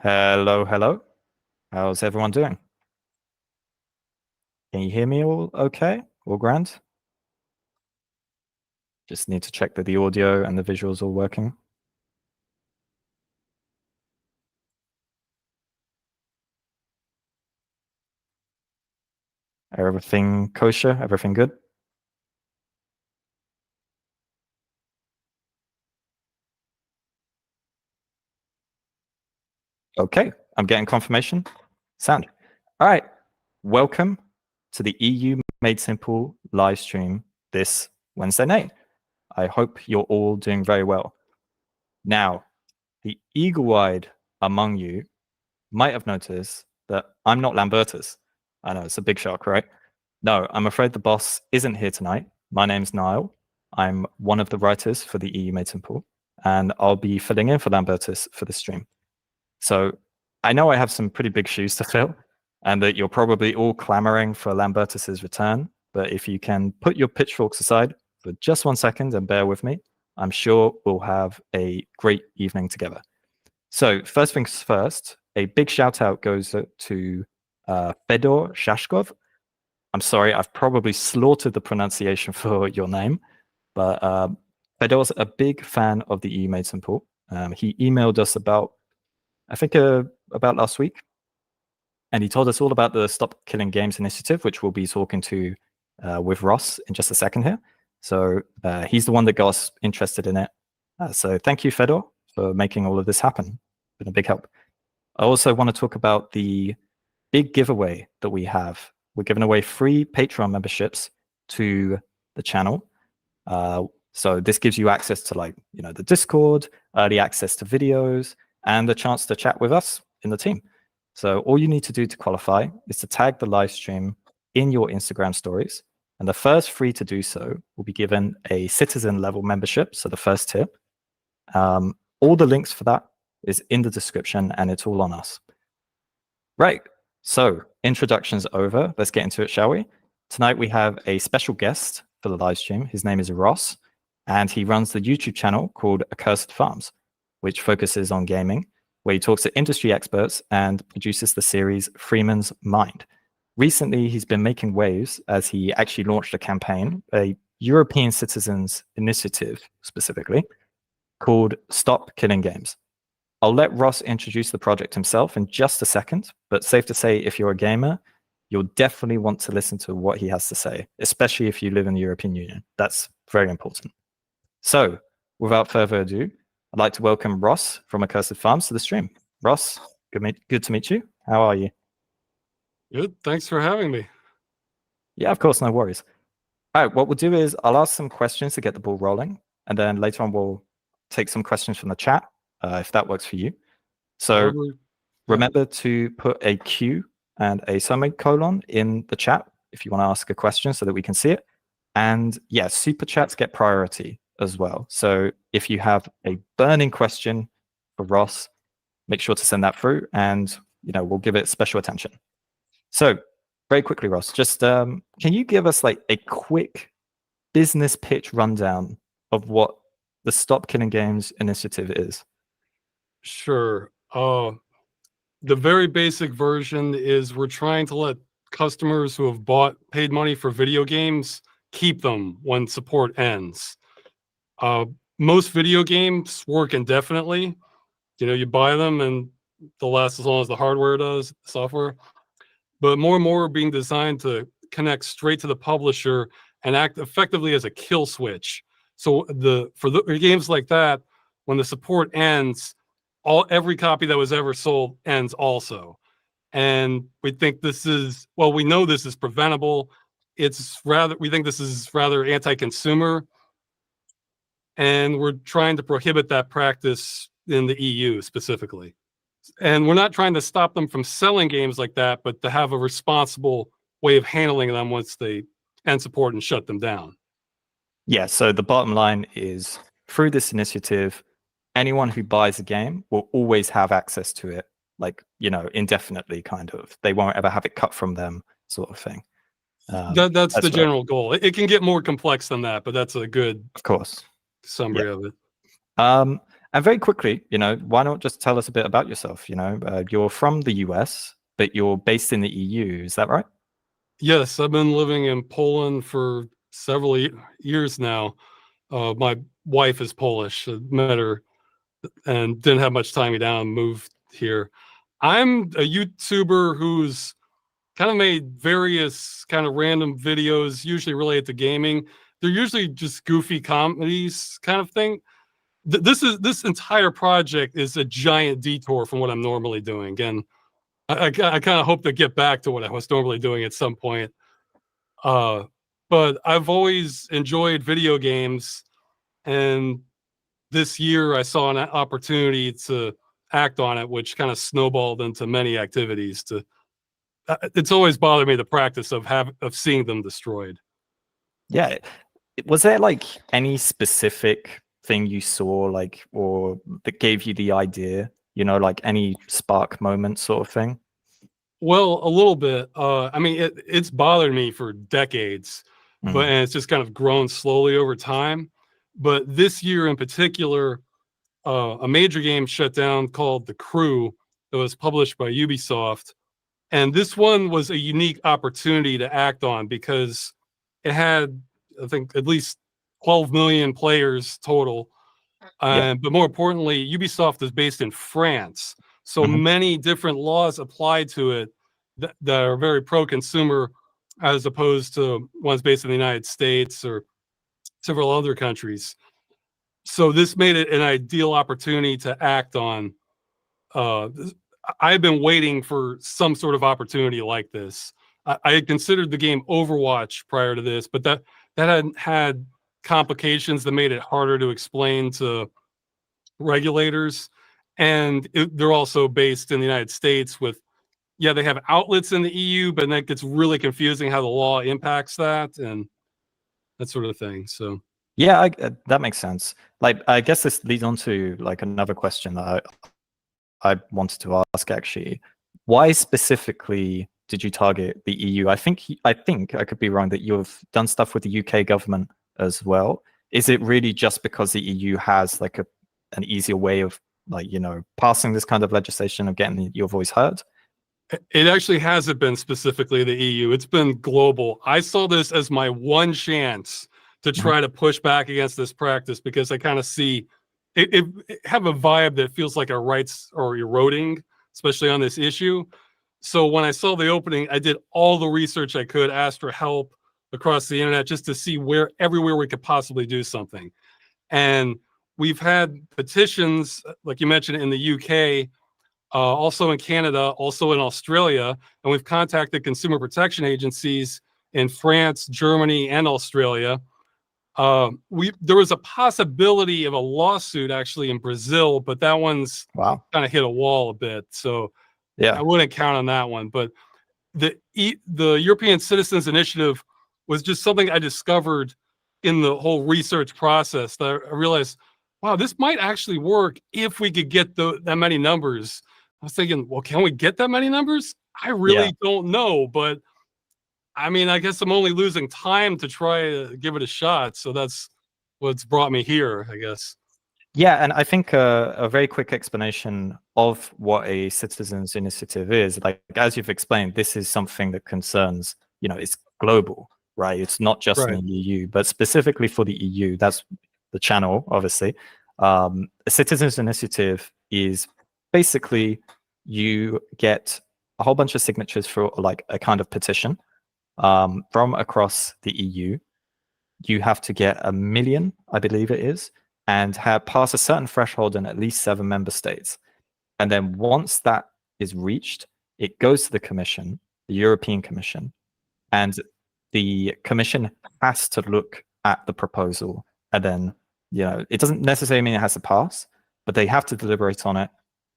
Hello, hello. How's everyone doing? Can you hear me all okay? All grand? Just need to check that the audio and the visuals are working. Everything kosher? Everything good? Okay, I'm getting confirmation. Sound. All right. Welcome to the EU Made Simple live stream this Wednesday night. I hope you're all doing very well. Now, the eagle-eyed among you might have noticed that I'm not Lambertus. I know, it's a big shock, right? No, I'm afraid the boss isn't here tonight. My name's Niall. I'm one of the writers for the EU Made Simple, and I'll be filling in for Lambertus for the stream. So I know I have some pretty big shoes to fill, and that you're probably all clamoring for Lambertus's return, but if you can put your pitchforks aside for just 1 second and bear with me, I'm sure we'll have a great evening together. So first things first, a big shout out goes to Fedor Shashkov. I'm sorry, I've probably slaughtered the pronunciation for your name, but Fedor's a big fan of the EU Made Simple. He emailed us about, I think, about last week, and he told us all about the Stop Killing Games initiative, which we'll be talking to with Ross in just a second here. So he's the one that got us interested in it. So thank you, Fedor, for making all of this happen. Been a big help. I also want to talk about the big giveaway that we have. We're giving away free Patreon memberships to the channel. So this gives you access to, like, the Discord, early access to videos, and the chance to chat with us in the team. So all you need to do to qualify is to tag the live stream in your Instagram stories. And the first free to do so will be given a citizen level membership, so the first tier. All the links for that is in the description, and it's all on us. Right, so introductions over. Let's get into it, shall we? Tonight we have a special guest for the live stream. His name is Ross, and he runs the YouTube channel called Accursed Farms, which focuses on gaming, where he talks to industry experts and produces the series Freeman's Mind. Recently, he's been making waves as he actually launched a campaign, a European citizens initiative specifically, called Stop Killing Games. I'll let Ross introduce the project himself in just a second, but safe to say, if you're a gamer, you'll definitely want to listen to what he has to say, especially if you live in the European Union. That's very important. So, without further ado, I'd like to welcome Ross from Accursed Farms to the stream. Ross, good to meet you. How are you? Good. Thanks for having me. Yeah, of course, no worries. All right, what we'll do is I'll ask some questions to get the ball rolling, and then later on we'll take some questions from the chat, if that works for you. So remember to put a Q and a semicolon in the chat if you want to ask a question so that we can see it. And yeah, super chats get priority as well. So if you have a burning question for Ross, make sure to send that through, and we'll give it special attention. So very quickly, Ross, just can you give us like a quick business pitch rundown of what the Stop Killing Games initiative is? Sure. The very basic version is we're trying to let customers who have paid money for video games keep them when support ends. Most video games work indefinitely. You buy them and they'll last as long as the hardware does, software. But more and more are being designed to connect straight to the publisher and act effectively as a kill switch. So for the games like that, when the support ends, every copy that was ever sold ends also. And we think we know this is preventable. We think this is rather anti-consumer, and we're trying to prohibit that practice in the EU specifically. And we're not trying to stop them from selling games like that, but to have a responsible way of handling them once they end support and shut them down. Yeah, so the bottom line is, through this initiative, anyone who buys a game will always have access to it, like, indefinitely, kind of. They won't ever have it cut from them, sort of thing. That's the general goal. It can get more complex than that, but that's a good, of course, summary of it. And very quickly, why not just tell us a bit about yourself? You're from the US, but you're based in the EU. Is that right? Yes, I've been living in Poland for several years now. My wife is Polish. I met her and didn't have much time to get down and moved here. I'm a YouTuber who's kind of made various kind of random videos, usually related to gaming. They're usually just goofy comedies kind of thing. This entire project is a giant detour from what I'm normally doing. And I kind of hope to get back to what I was normally doing at some point. But I've always enjoyed video games, and this year I saw an opportunity to act on it, which kind of snowballed into many activities. It's always bothered me, the practice of seeing them destroyed. Yeah. Was there like any specific thing you saw, like, or that gave you the idea? Like any spark moment sort of thing? Well, a little bit. I mean, it's bothered me for decades, but and it's just kind of grown slowly over time. But this year in particular, a major game shut down called The Crew that was published by Ubisoft. And this one was a unique opportunity to act on because it had, I think, at least 12 million players total. Yeah. But more importantly, Ubisoft is based in France. So many different laws apply to it that are very pro-consumer, as opposed to ones based in the United States or several other countries. So this made it an ideal opportunity to act on. I've been waiting for some sort of opportunity like this. I had considered the game Overwatch prior to this, but that had complications that made it harder to explain to regulators. And they're also based in the United States with, they have outlets in the EU, but then it gets really confusing how the law impacts that and that sort of thing. So yeah, that makes sense. Like, I guess this leads on to like another question that I wanted to ask actually. Why specifically did you target the EU? I think I could be wrong, that you've done stuff with the UK government as well. Is it really just because the EU has like an easier way of, like, passing this kind of legislation, of getting your voice heard? It actually hasn't been specifically the EU. It's been global. I saw this as my one chance to try to push back against this practice, because I kind of see it have a vibe that feels like our rights are eroding, especially on this issue. So when I saw the opening, I did all the research I could, asked for help across the internet just to see everywhere we could possibly do something. And we've had petitions, like you mentioned, in the UK, also in Canada, also in Australia, and we've contacted consumer protection agencies in France, Germany, and Australia. There was a possibility of a lawsuit actually in Brazil, but that one's kind of hit a wall a bit. So yeah, I wouldn't count on that one. But the European Citizens Initiative was just something I discovered in the whole research process that I realized, wow, this might actually work if we could get that many numbers. I was thinking, well, can we get that many numbers? I really don't know, but I mean, I guess I'm only losing time to try to give it a shot. So that's what's brought me here, I guess. Yeah, and I think a very quick explanation of what a citizens initiative is, like, as you've explained, this is something that concerns, it's global, right? It's not just in the EU, but specifically for the EU. That's the channel, obviously. A citizens initiative is basically, you get a whole bunch of signatures for like a kind of petition from across the EU. You have to get 1 million, I believe it is, and pass a certain threshold in at least 7 member states. And then once that is reached, it goes to the Commission, the European Commission, and the Commission has to look at the proposal. And then, it doesn't necessarily mean it has to pass, but they have to deliberate on it.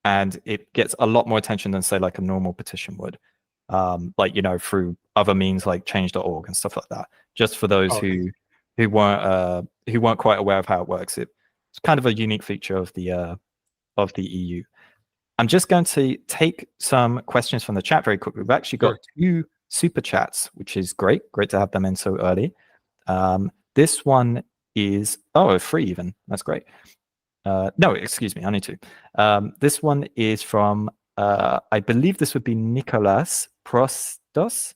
And it gets a lot more attention than, say, like a normal petition would, like, through other means like change.org and stuff like that. Just for those who weren't quite aware of how it works, it's kind of a unique feature of the EU. I'm just going to take some questions from the chat very quickly. We've actually got 2 super chats, which is great to have them in so early. This one is free even. That's great. No, excuse me, only two. This one is from, I believe this would be Nicolas Prostos.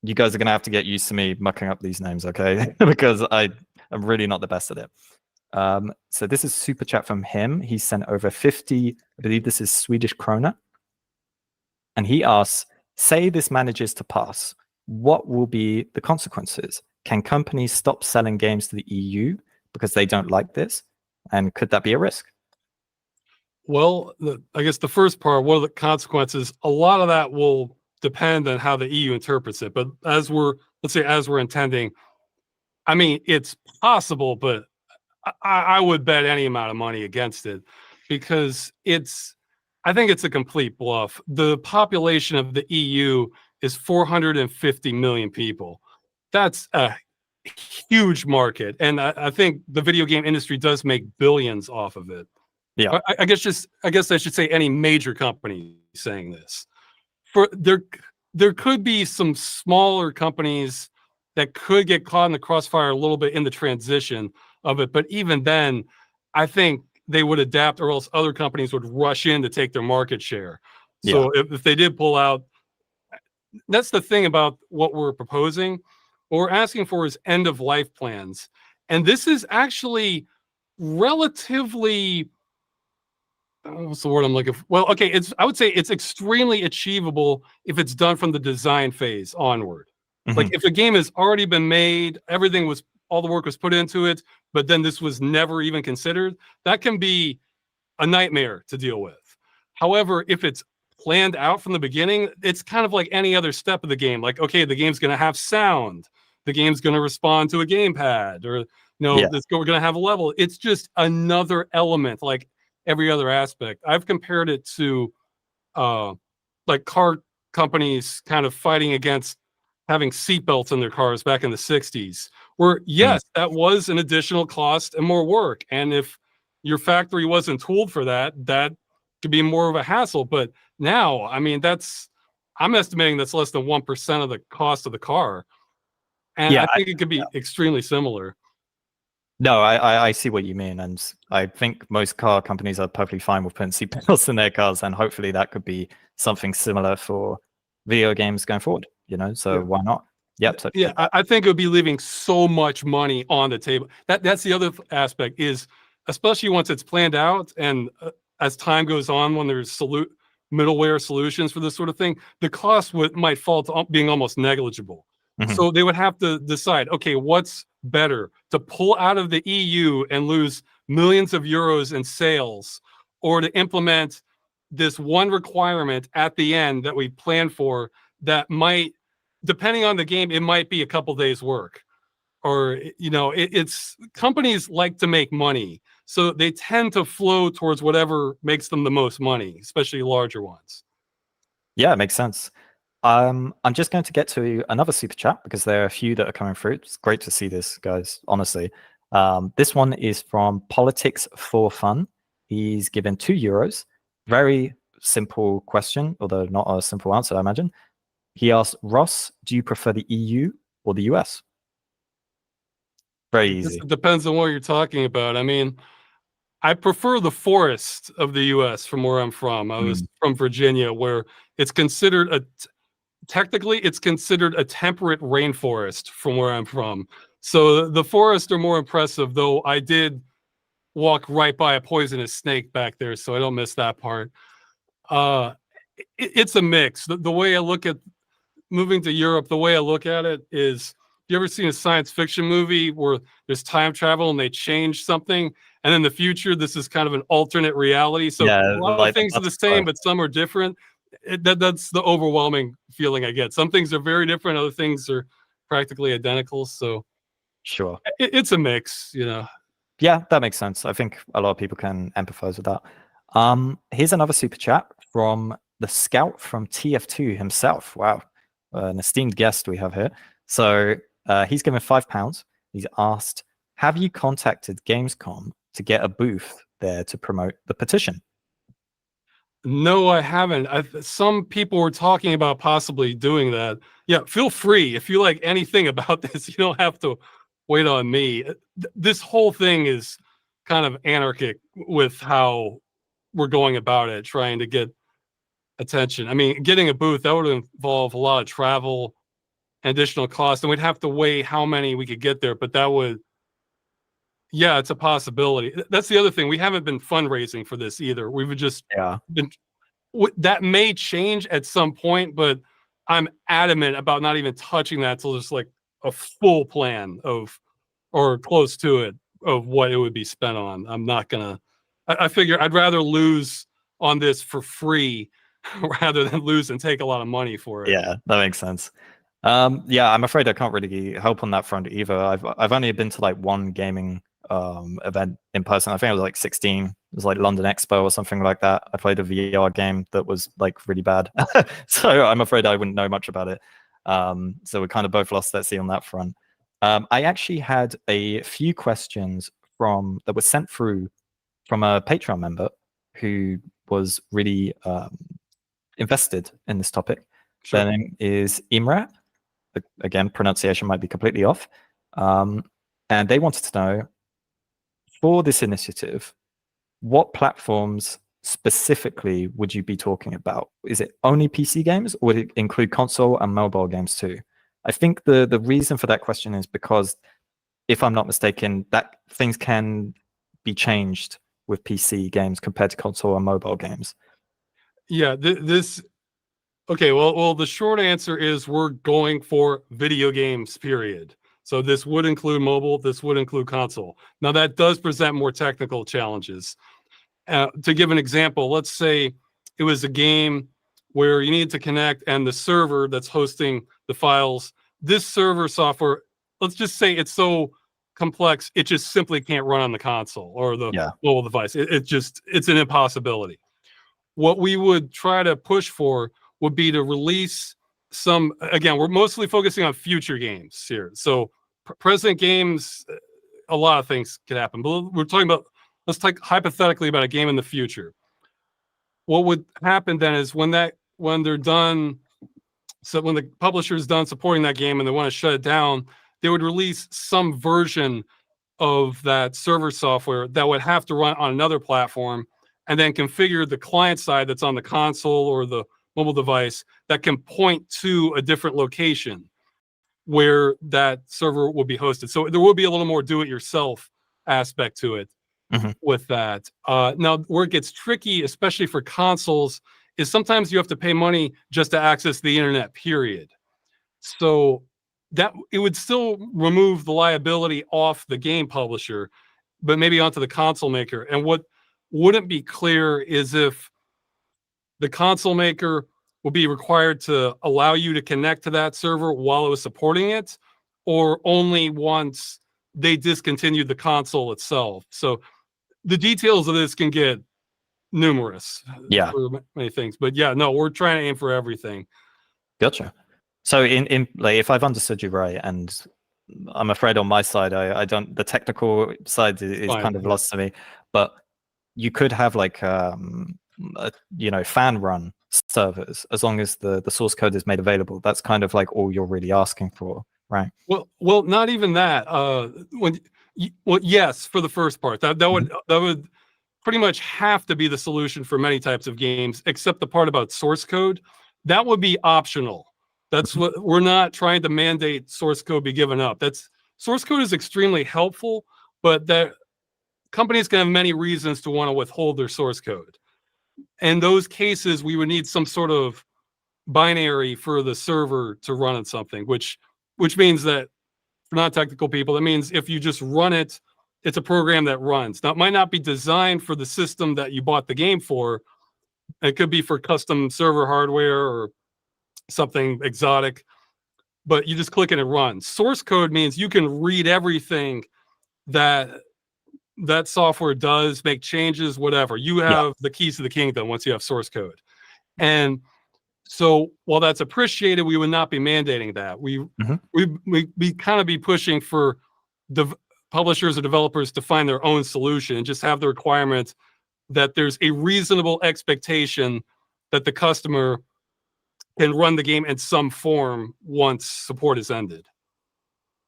You guys are going to have to get used to me mucking up these names, okay? Because I'm really not the best at it. So this is super chat from him. He sent over 50, I believe this is Swedish krona. And he asks, say this manages to pass, what will be the consequences? Can companies stop selling games to the EU because they don't like this? And could that be a risk? Well, I guess the first part, what are the consequences? A lot of that will depend on how the EU interprets it. But let's say as we're intending, I mean, it's possible, but I would bet any amount of money against it, because I think it's a complete bluff. The population of the EU is 450 million people. That's a huge market. And I think the video game industry does make billions off of it. Yeah. I guess I should say any major company saying this. There could be some smaller companies that could get caught in the crossfire a little bit in the transition of it, but even then, I think they would adapt, or else other companies would rush in to take their market share. So if they did pull out, that's the thing about what we're proposing. What we're asking for is end of life plans, and this is actually relatively. What's the word I'm looking for? Well, okay, I would say it's extremely achievable if it's done from the design phase onward. Like if a game has already been made, all the work was put into it, but then this was never even considered, that can be a nightmare to deal with. However, if it's planned out from the beginning, it's kind of like any other step of the game. Like, okay, the game's going to have sound, the game's going to respond to a gamepad, or we're going to have a level. It's just another element, like every other aspect. I've compared it to like car companies kind of fighting against having seatbelts in their cars back in the 60s, where yes, that was an additional cost and more work. And if your factory wasn't tooled for that, that could be more of a hassle. But now, I mean, I'm estimating that's less than 1% of the cost of the car. And I think it could be extremely similar. No, I see what you mean. And I think most car companies are perfectly fine with putting seatbelts in their cars. And hopefully that could be something similar for video games going forward, so why not? Yep. Yeah, I think it would be leaving so much money on the table. That's the other aspect is, especially once it's planned out and as time goes on, when there's middleware solutions for this sort of thing, the cost might fall to being almost negligible. So they would have to decide, okay, what's better, to pull out of the EU and lose millions of euros in sales, or to implement this one requirement at the end that we plan for that might, depending on the game, it might be a couple days work, or it's companies like to make money, so they tend to flow towards whatever makes them the most money, especially larger ones. Yeah, it makes sense. I'm just going to get to another super chat because there are a few that are coming through. It's great to see this, guys, honestly. This one is from Politics for Fun. He's given €2. Very simple question, although not a simple answer, I imagine. He asked, Ross, do you prefer the EU or the US? Very easy. It depends on what you're talking about. I mean, I prefer the forest of the US from where I'm from. I was from Virginia, where it's considered technically it's considered a temperate rainforest from where I'm from. So the forests are more impressive, though I did walk right by a poisonous snake back there, so I don't miss that part. It's a mix. The way I look at moving to Europe, the way I look at it is, you ever seen a science fiction movie where there's time travel and they change something, and in the future this is kind of an alternate reality? So a lot of things are the same, but some are different. That's the overwhelming feeling I get. Some things are very different, other things are practically identical. So sure, it's a mix, Yeah, that makes sense. I think a lot of people can empathize with that. Here's another super chat from the Scout from TF2 himself. Wow, an esteemed guest we have here. So he's given £5. He's asked, have you contacted Gamescom to get a booth there to promote the petition? No, I haven't. Some people were talking about possibly doing that. Yeah, feel free. If you like anything about this, you don't have to wait on me. This whole thing is kind of anarchic with how we're going about it, trying to get attention. I mean, getting a booth, that would involve a lot of travel and additional cost, and we'd have to weigh how many we could get there, but that would, yeah, it's a possibility. That's the other thing. We haven't been fundraising for this either. We've just been, that may change at some point, but I'm adamant about not even touching that till there's like a full plan of, or close to it, of what it would be spent on. I'm not gonna, I figure I'd rather lose on this for free rather than lose and take a lot of money for it. Yeah, that makes sense. Yeah, I'm afraid I can't really help on that front either. I've only been to like one gaming event in person. I think I was like 16. It was like London Expo or something like that. I played a VR game that was like really bad. So I'm afraid I wouldn't know much about it. So we kind of both lost that sea on that front. I actually had a few questions that were sent through from a Patreon member who was really invested in this topic. Sure. Their name is Imrat. Again, pronunciation might be completely off. And they wanted to know, for this initiative, what platforms specifically would you be talking about? Is it only PC games, or would it include console and mobile games too? I think the reason for that question is because, if I'm not mistaken, that things can be changed with PC games compared to console and mobile games. Yeah, okay, well, the short answer is we're going for video games, period. So this would include mobile, this would include console. Now that does present more technical challenges. To give an example, let's say it was a game where you need to connect and the server that's hosting the files, this server software, let's just say it's so complex, it just simply can't run on the console or the mobile device. It's an impossibility. What we would try to push for would be to release some, again, we're mostly focusing on future games here. So present games, a lot of things could happen, but we're talking about, let's talk hypothetically about a game in the future. What would happen then is when they're done, so when the publisher is done supporting that game and they want to shut it down, they would release some version of that server software that would have to run on another platform, and then configure the client side that's on the console or the mobile device that can point to a different location where that server will be hosted. So there will be a little more do-it-yourself aspect to it with that. Now, where it gets tricky, especially for consoles, is sometimes you have to pay money just to access the internet, period. So that it would still remove the liability off the game publisher, but maybe onto the console maker. And what wouldn't be clear is if the console maker will be required to allow you to connect to that server while it was supporting it, or only once they discontinued the console itself. So the details of this can get numerous for many things. But yeah, no, we're trying to aim for everything. Gotcha. So in like, if I've understood you right, and I'm afraid on my side, I don't, the technical side is kind of lost to me, but you could have like fan run servers as long as the source code is made available. That's kind of like all you're really asking for, right? Well, not even that. Yes, for the first part, that would pretty much have to be the solution for many types of games, except the part about source code. That would be optional. That's what we're not trying to mandate source code be given up. Source code is extremely helpful, but that companies can have many reasons to want to withhold their source code. In those cases, we would need some sort of binary for the server to run on something, which means that for non-technical people, that means if you just run it, it's a program that runs. Now, it might not be designed for the system that you bought the game for. It could be for custom server hardware or something exotic, but you just click and it runs. Source code means you can read everything that software does, make changes, whatever. You have the keys to the kingdom once you have source code. And so while that's appreciated, we would not be mandating that. We kind of be pushing for publishers or developers to find their own solution and just have the requirement that there's a reasonable expectation that the customer can run the game in some form once support is ended.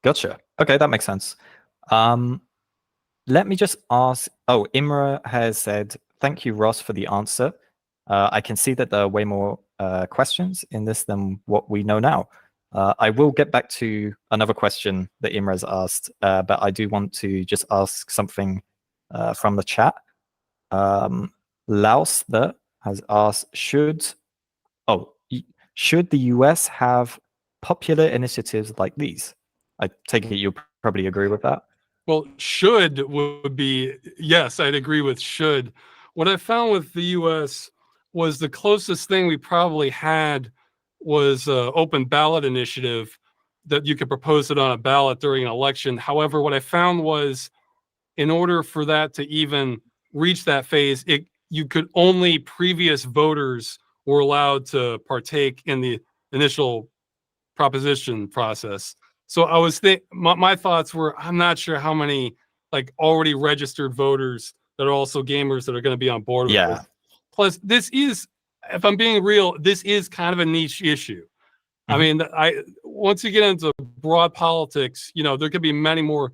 Gotcha. Okay, that makes sense. let me just ask. Oh, Imra has said, "Thank you, Ross, for the answer." I can see that there are way more questions in this than what we know now. I will get back to another question that Imra's asked, but I do want to just ask something from the chat. Laus has asked, should the US have popular initiatives like these? I take it you probably agree with that. Well, should would be, yes, I'd agree with should. What I found with the US was the closest thing we probably had was open ballot initiative that you could propose it on a ballot during an election. However, what I found was in order for that to even reach that phase, you could only previous voters were allowed to partake in the initial proposition process. So I was my thoughts were, I'm not sure how many like already registered voters that are also gamers that are going to be on board with this. Plus, this is, if I'm being real, this is kind of a niche issue. I mean, once you get into broad politics, you know, there could be many more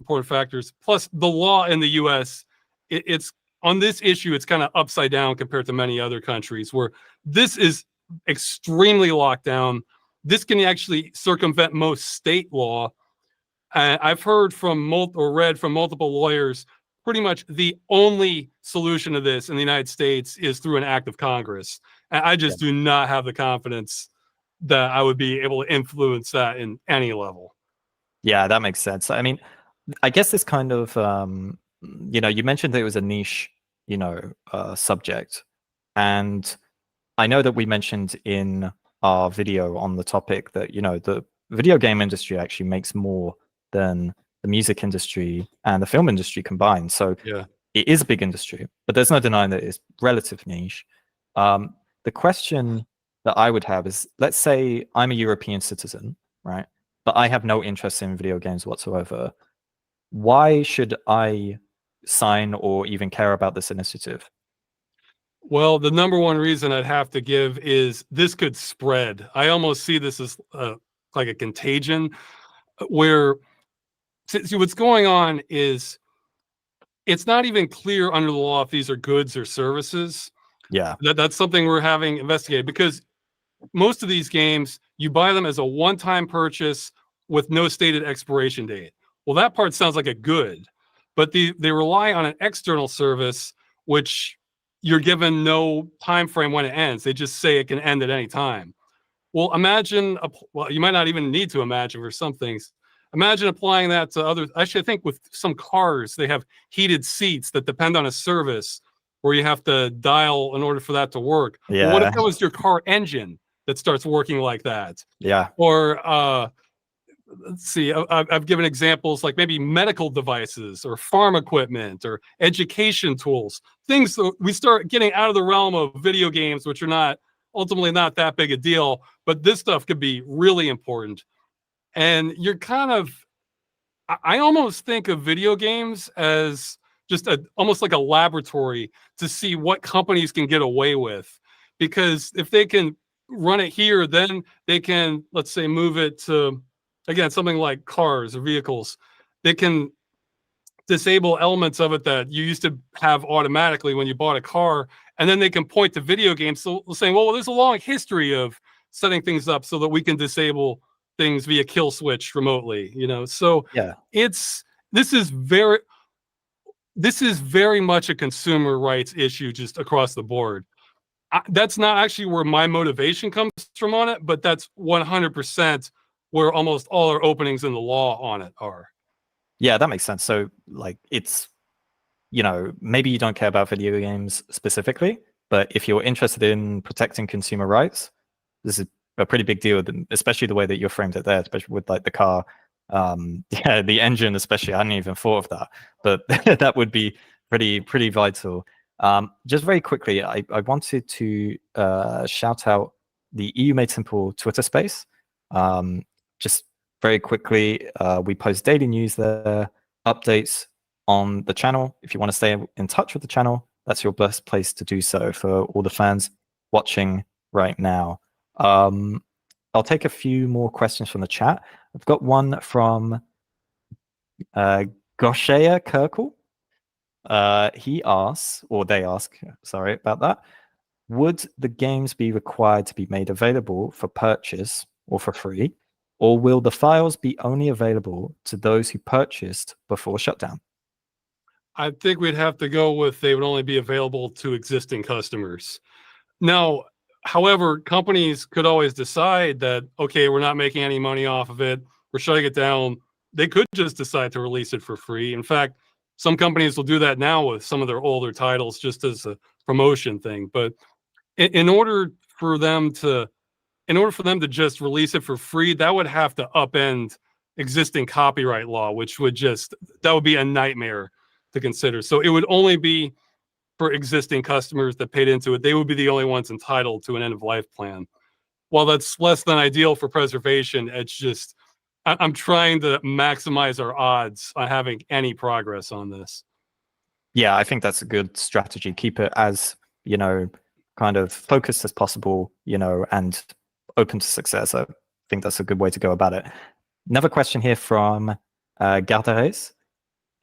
important factors. Plus, the law in the U.S. It's on this issue, it's kind of upside down compared to many other countries where this is extremely locked down. This can actually circumvent most state law. I've heard from read from multiple lawyers, pretty much the only solution to this in the United States is through an act of Congress. And I just do not have the confidence that I would be able to influence that in any level. Yeah, that makes sense. I mean, I guess this kind of, you know, you mentioned that it was a niche, you know, subject. And I know that we mentioned in our video on the topic that, you know, the video game industry actually makes more than the music industry and the film industry combined. So yeah, it is a big industry, but there's no denying that it's relative niche. The question that I would have is, let's say I'm a European citizen, right? But I have no interest in video games whatsoever. Why should I sign or even care about this initiative? well, the number one reason I'd have to give is this could spread. I almost see this as like a contagion where, see, what's going on is it's not even clear under the law if these are goods or services. Yeah. That's something we're having investigated because most of these games, you buy them as a one-time purchase with no stated expiration date. Well, that part sounds like a good, but they rely on an external service, which you're given no time frame when it ends. They just say it can end at any time. Well, imagine, well, you might not even need to imagine for some things. Imagine applying that to others. Actually, I think with some cars, they have heated seats that depend on a service where you have to dial in order for that to work. Yeah. Well, what if that was your car engine that starts working like that? Yeah. Or let's see, I've given examples like maybe medical devices or farm equipment or education tools, things that we start getting out of the realm of video games, which are ultimately not that big a deal, but this stuff could be really important. And you're kind of, I almost think of video games as just almost like a laboratory to see what companies can get away with. Because if they can run it here, then they can, let's say, move it to, again, something like cars or vehicles. They can disable elements of it that you used to have automatically when you bought a car, and then they can point to video games, so saying, well, there's a long history of setting things up so that we can disable things via kill switch remotely, you know. So Yeah. this is very much a consumer rights issue just across the board. That's not actually where my motivation comes from on it, but that's 100% where almost all our openings in the law on it are. Yeah, that makes sense. So, like, it's, you know, maybe you don't care about video games specifically, but if you're interested in protecting consumer rights, this is a pretty big deal, especially the way that you framed it there, especially with like the car, yeah, the engine, especially. I hadn't even thought of that, but that would be pretty vital. Just very quickly, I wanted to shout out the EU Made Simple Twitter space. Just very quickly, we post daily news there, updates on the channel. If you want to stay in touch with the channel, that's your best place to do so for all the fans watching right now. I'll take a few more questions from the chat. I've got one from Goshea Kirkle. He asks, or they ask, sorry about that. Would the games be required to be made available for purchase or for free, or will the files be only available to those who purchased before shutdown? I think we'd have to go with they would only be available to existing customers. Now, however, companies could always decide that, okay, we're not making any money off of it, we're shutting it down. They could just decide to release it for free. In fact, some companies will do that now with some of their older titles just as a promotion thing. But in order for them to just release it for free, that would have to upend existing copyright law, which would that would be a nightmare to consider. So it would only be for existing customers that paid into it. They would be the only ones entitled to an end of life plan. While that's less than ideal for preservation, it's just, I'm trying to maximize our odds on having any progress on this. Yeah, I think that's a good strategy. Keep it as, kind of focused as possible, and open to success. I think that's a good way to go about it. Another question here from Gardares,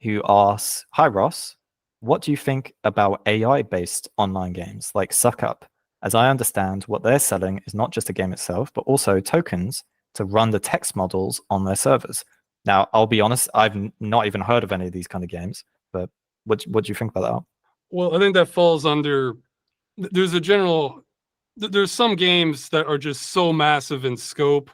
who asks, hi Ross, what do you think about AI-based online games like Suck Up? As I understand, what they're selling is not just the game itself, but also tokens to run the text models on their servers. Now, I'll be honest, I've not even heard of any of these kind of games, but what do you think about that? Well, I think that falls under, there's some games that are just so massive in scope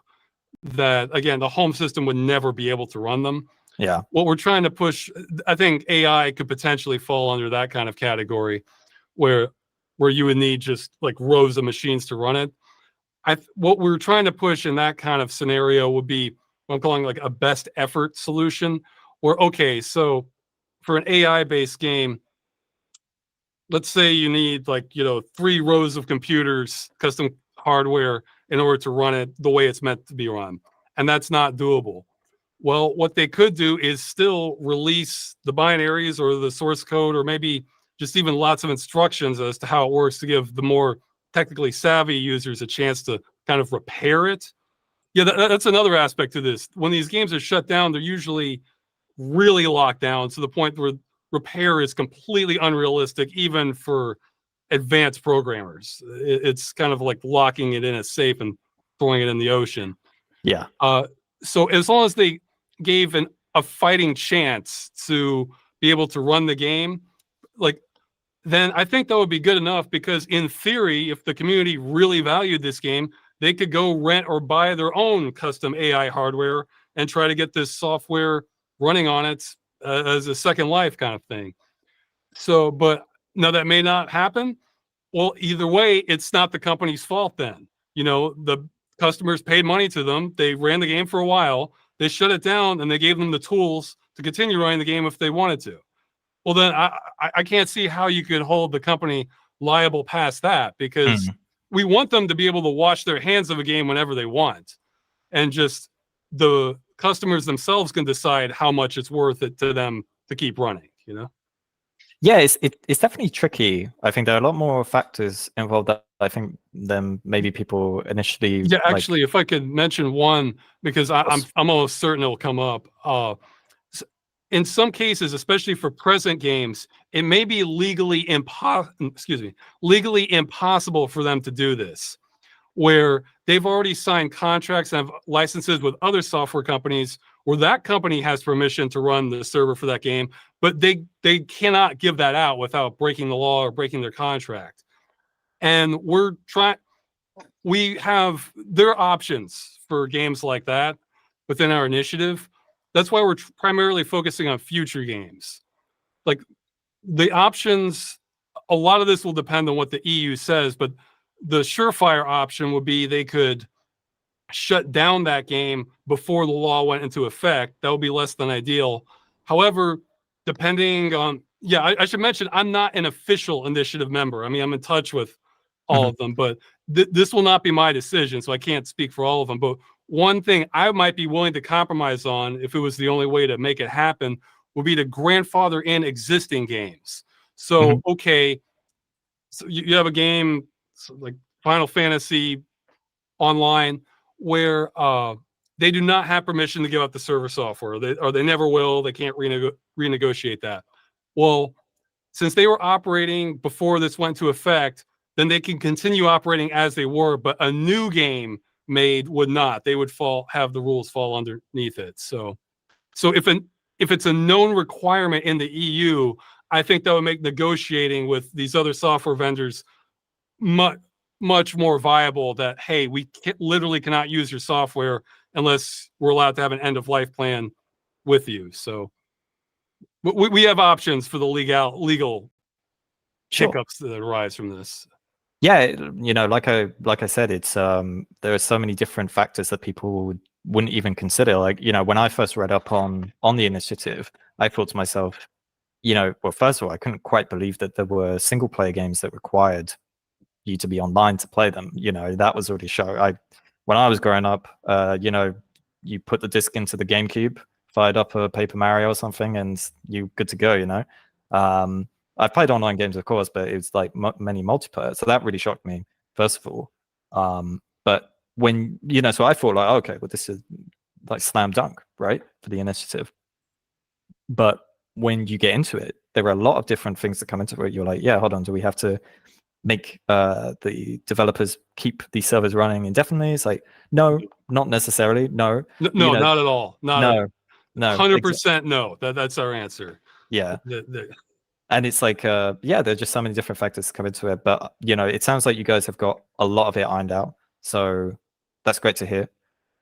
that, again, the home system would never be able to run them. Yeah. What we're trying to push, I think AI could potentially fall under that kind of category where you would need just like rows of machines to run it. What we're trying to push in that kind of scenario would be what I'm calling like a best effort solution, where, okay, so for an AI-based game, let's say you need 3 rows of computers, custom hardware in order to run it the way it's meant to be run. And that's not doable. Well, what they could do is still release the binaries or the source code, or maybe just even lots of instructions as to how it works to give the more technically savvy users a chance to kind of repair it. Yeah, that's another aspect to this. When these games are shut down, they're usually really locked down to the point where repair is completely unrealistic, even for advanced programmers. It's kind of like locking it in a safe and throwing it in the ocean. Yeah. So as long as they gave a fighting chance to be able to run the game, then I think that would be good enough, because in theory, if the community really valued this game, they could go rent or buy their own custom AI hardware and try to get this software running on it as a second life kind of thing. So, but now that may not happen. Well, either way, it's not the company's fault then. The customers paid money to them. They ran the game for a while. They shut it down, and they gave them the tools to continue running the game if they wanted to. Well, then I can't see how you could hold the company liable past that, because we want them to be able to wash their hands of a game whenever they want. And just the customers themselves can decide how much it's worth it to them to keep running, Yeah, it's definitely tricky. I think there are a lot more factors involved that I think than maybe people initially. Yeah, actually, if I could mention one, because I'm almost certain it'll come up. In some cases, especially for present games, it may be legally impossible for them to do this, where they've already signed contracts and have licenses with other software companies where that company has permission to run the server for that game, but they cannot give that out without breaking the law or breaking their contract. And there are options for games like that within our initiative. That's why we're primarily focusing on future games. Like the options, a lot of this will depend on what the EU says, but the surefire option would be they could shut down that game before the law went into effect. That would be less than ideal. However, depending on, I should mention, I'm not an official initiative member. I mean, I'm in touch with all of them, but this will not be my decision, so I can't speak for all of them. But one thing I might be willing to compromise on, if it was the only way to make it happen, would be to grandfather in existing games. So, okay, so you have a game like Final Fantasy Online where they do not have permission to give up the server software, or they never will. They can't renegotiate that. Well, since they were operating before this went into effect, then they can continue operating as they were, but a new game made would not. They would have the rules fall underneath it. So if it's a known requirement in the EU, I think that would make negotiating with these other software vendors much more viable. That, hey, we literally cannot use your software unless we're allowed to have an end of life plan with you. So we have options for the legal hiccups that arise from this. Yeah, like I said, it's there are so many different factors that people wouldn't even consider. Like, when I first read up on the initiative, I thought to myself, well, first of all, I couldn't quite believe that there were single player games that required you to be online to play them. That was already shown. When I was growing up, you put the disc into the GameCube, fired up a Paper Mario or something, and you're good to go. I played online games, of course, but it's like many multiplayer, so that really shocked me, first of all. But when so I thought, like, okay, well, this is like slam dunk, right, for the initiative. But when you get into it, there are a lot of different things that come into it. You're like, yeah, hold on, do we have to make the developers keep these servers running indefinitely? It's like, no, not necessarily. No, not at all. No, 100% no. That's our answer. Yeah. And it's like, there are just so many different factors come into it. But, it sounds like you guys have got a lot of it ironed out. So that's great to hear.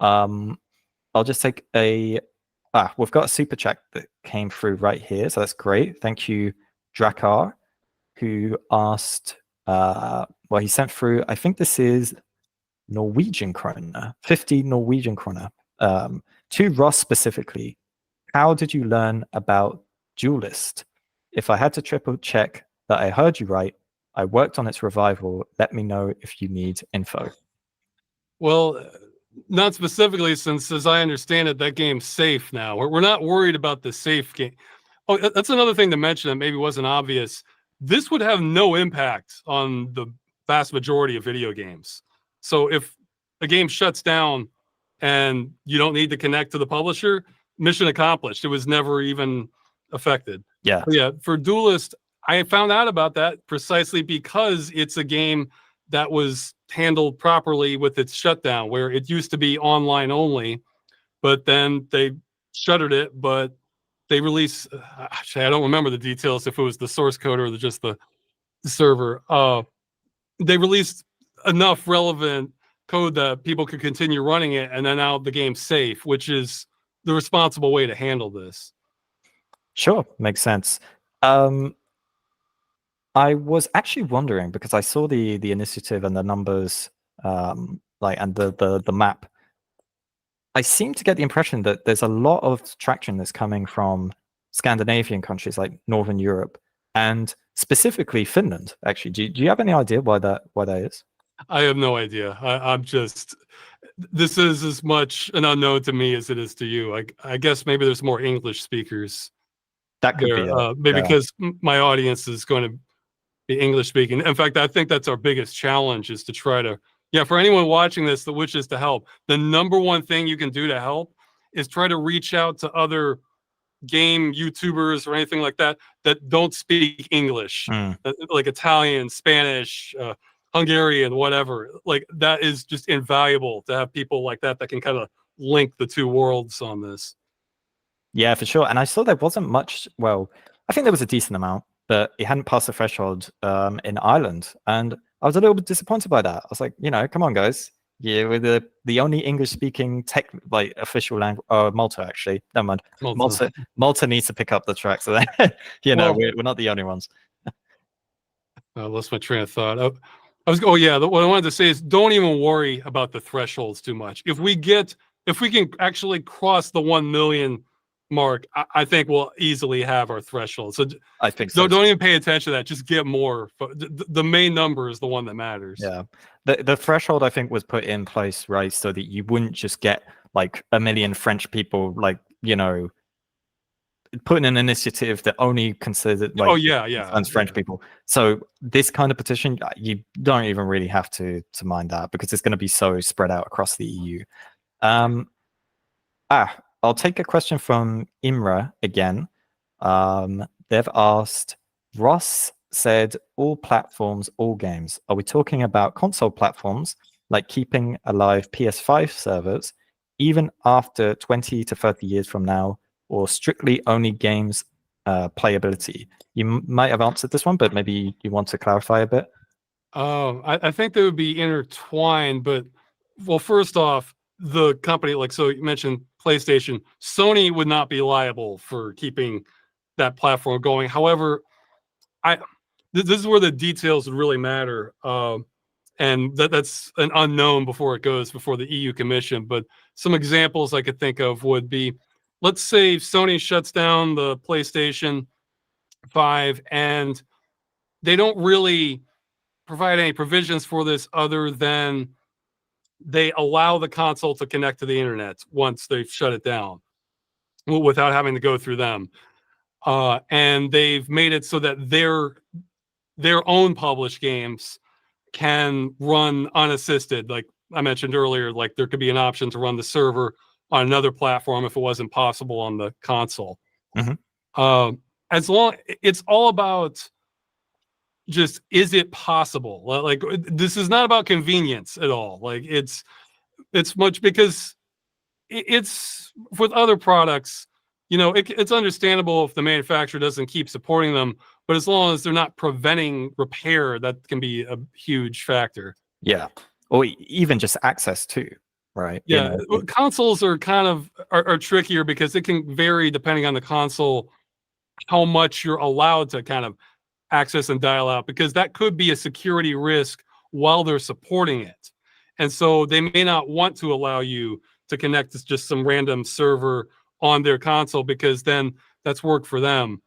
I'll just take we've got a super chat that came through right here. So that's great. Thank you, Drakar, who asked, he sent through, I think this is Norwegian kroner, 50 Norwegian kroner, to Ross specifically. How did you learn about Duelist? If I had to triple check that I heard you right, I worked on its revival. Let me know if you need info. Well, not specifically, since as I understand it, that game's safe now. We're not worried about the safe game. Oh, that's another thing to mention that maybe wasn't obvious. This would have no impact on the vast majority of video games. So if a game shuts down and you don't need to connect to the publisher, mission accomplished. It was never even affected. Yeah. But yeah. For Duelist, I found out about that precisely because it's a game that was handled properly with its shutdown, where it used to be online only, but then they shuttered it. But they released, actually, I don't remember the details, if it was the source code or just the server. They released enough relevant code that people could continue running it, and then now the game's safe, which is the responsible way to handle this. Sure, makes sense. I was actually wondering, because I saw the initiative and the numbers, and the map. I seem to get the impression that there's a lot of traction that's coming from Scandinavian countries like Northern Europe and specifically Finland. Actually, do you have any idea why that is? I have no idea. I'm just, this is as much an unknown to me as it is to you. I guess maybe there's more English speakers. That could be maybe because my audience is going to be English speaking. In fact, I think that's our biggest challenge, is to try to, for anyone watching this that wishes to help, the number one thing you can do to help is try to reach out to other game YouTubers or anything like that that don't speak English, like Italian, Spanish, Hungarian, whatever. Like, that is just invaluable to have people like that can kind of link the two worlds on this. Yeah, for sure. And I saw there wasn't much. Well, I think there was a decent amount, but it hadn't passed the threshold in Ireland, and I was a little bit disappointed by that. I was like, come on, guys. Yeah, we're the only English-speaking official language. Malta, actually. Never mind. Malta needs to pick up the track, so that we're not the only ones. I lost my train of thought. What I wanted to say is, don't even worry about the thresholds too much. If we can actually cross the 1 million mark, I think we'll easily have our threshold. So I think so. Don't even pay attention to that. Just get more. The main number is the one that matters. Yeah. The threshold, I think, was put in place, right, so that you wouldn't just get like 1 million French people, putting an initiative that only considered French people. So this kind of petition, you don't even really have to mind that, because it's going to be so spread out across the EU. I'll take a question from Imra again. They've asked, Ross said all platforms, all games. Are we talking about console platforms, like keeping alive PS5 servers, even after 20 to 30 years from now, or strictly only games playability? You might have answered this one, but maybe you want to clarify a bit. I think they would be intertwined, but well, first off, the company, like, so you mentioned PlayStation, Sony would not be liable for keeping that platform going. However, this is where the details would really matter. And that's an unknown before it goes before the EU Commission. But some examples I could think of would be, let's say Sony shuts down the PlayStation 5 and they don't really provide any provisions for this other than they allow the console to connect to the internet once they've shut it down without having to go through them. And they've made it so that their own published games can run unassisted. Like I mentioned earlier, like there could be an option to run the server on another platform if it wasn't possible on the console. Mm-hmm. As long, it's all about just, is it possible? Like, this is not about convenience at all. Like it's much, because it's with other products, you know, it's understandable if the manufacturer doesn't keep supporting them, but as long as they're not preventing repair, that can be a huge factor. Yeah. Or even just access too, right? Yeah. You know, consoles are kind of are trickier because it can vary depending on the console, how much you're allowed to kind of access and dial out, because that could be a security risk while they're supporting it. And so they may not want to allow you to connect to just some random server on their console, because then that's work for them.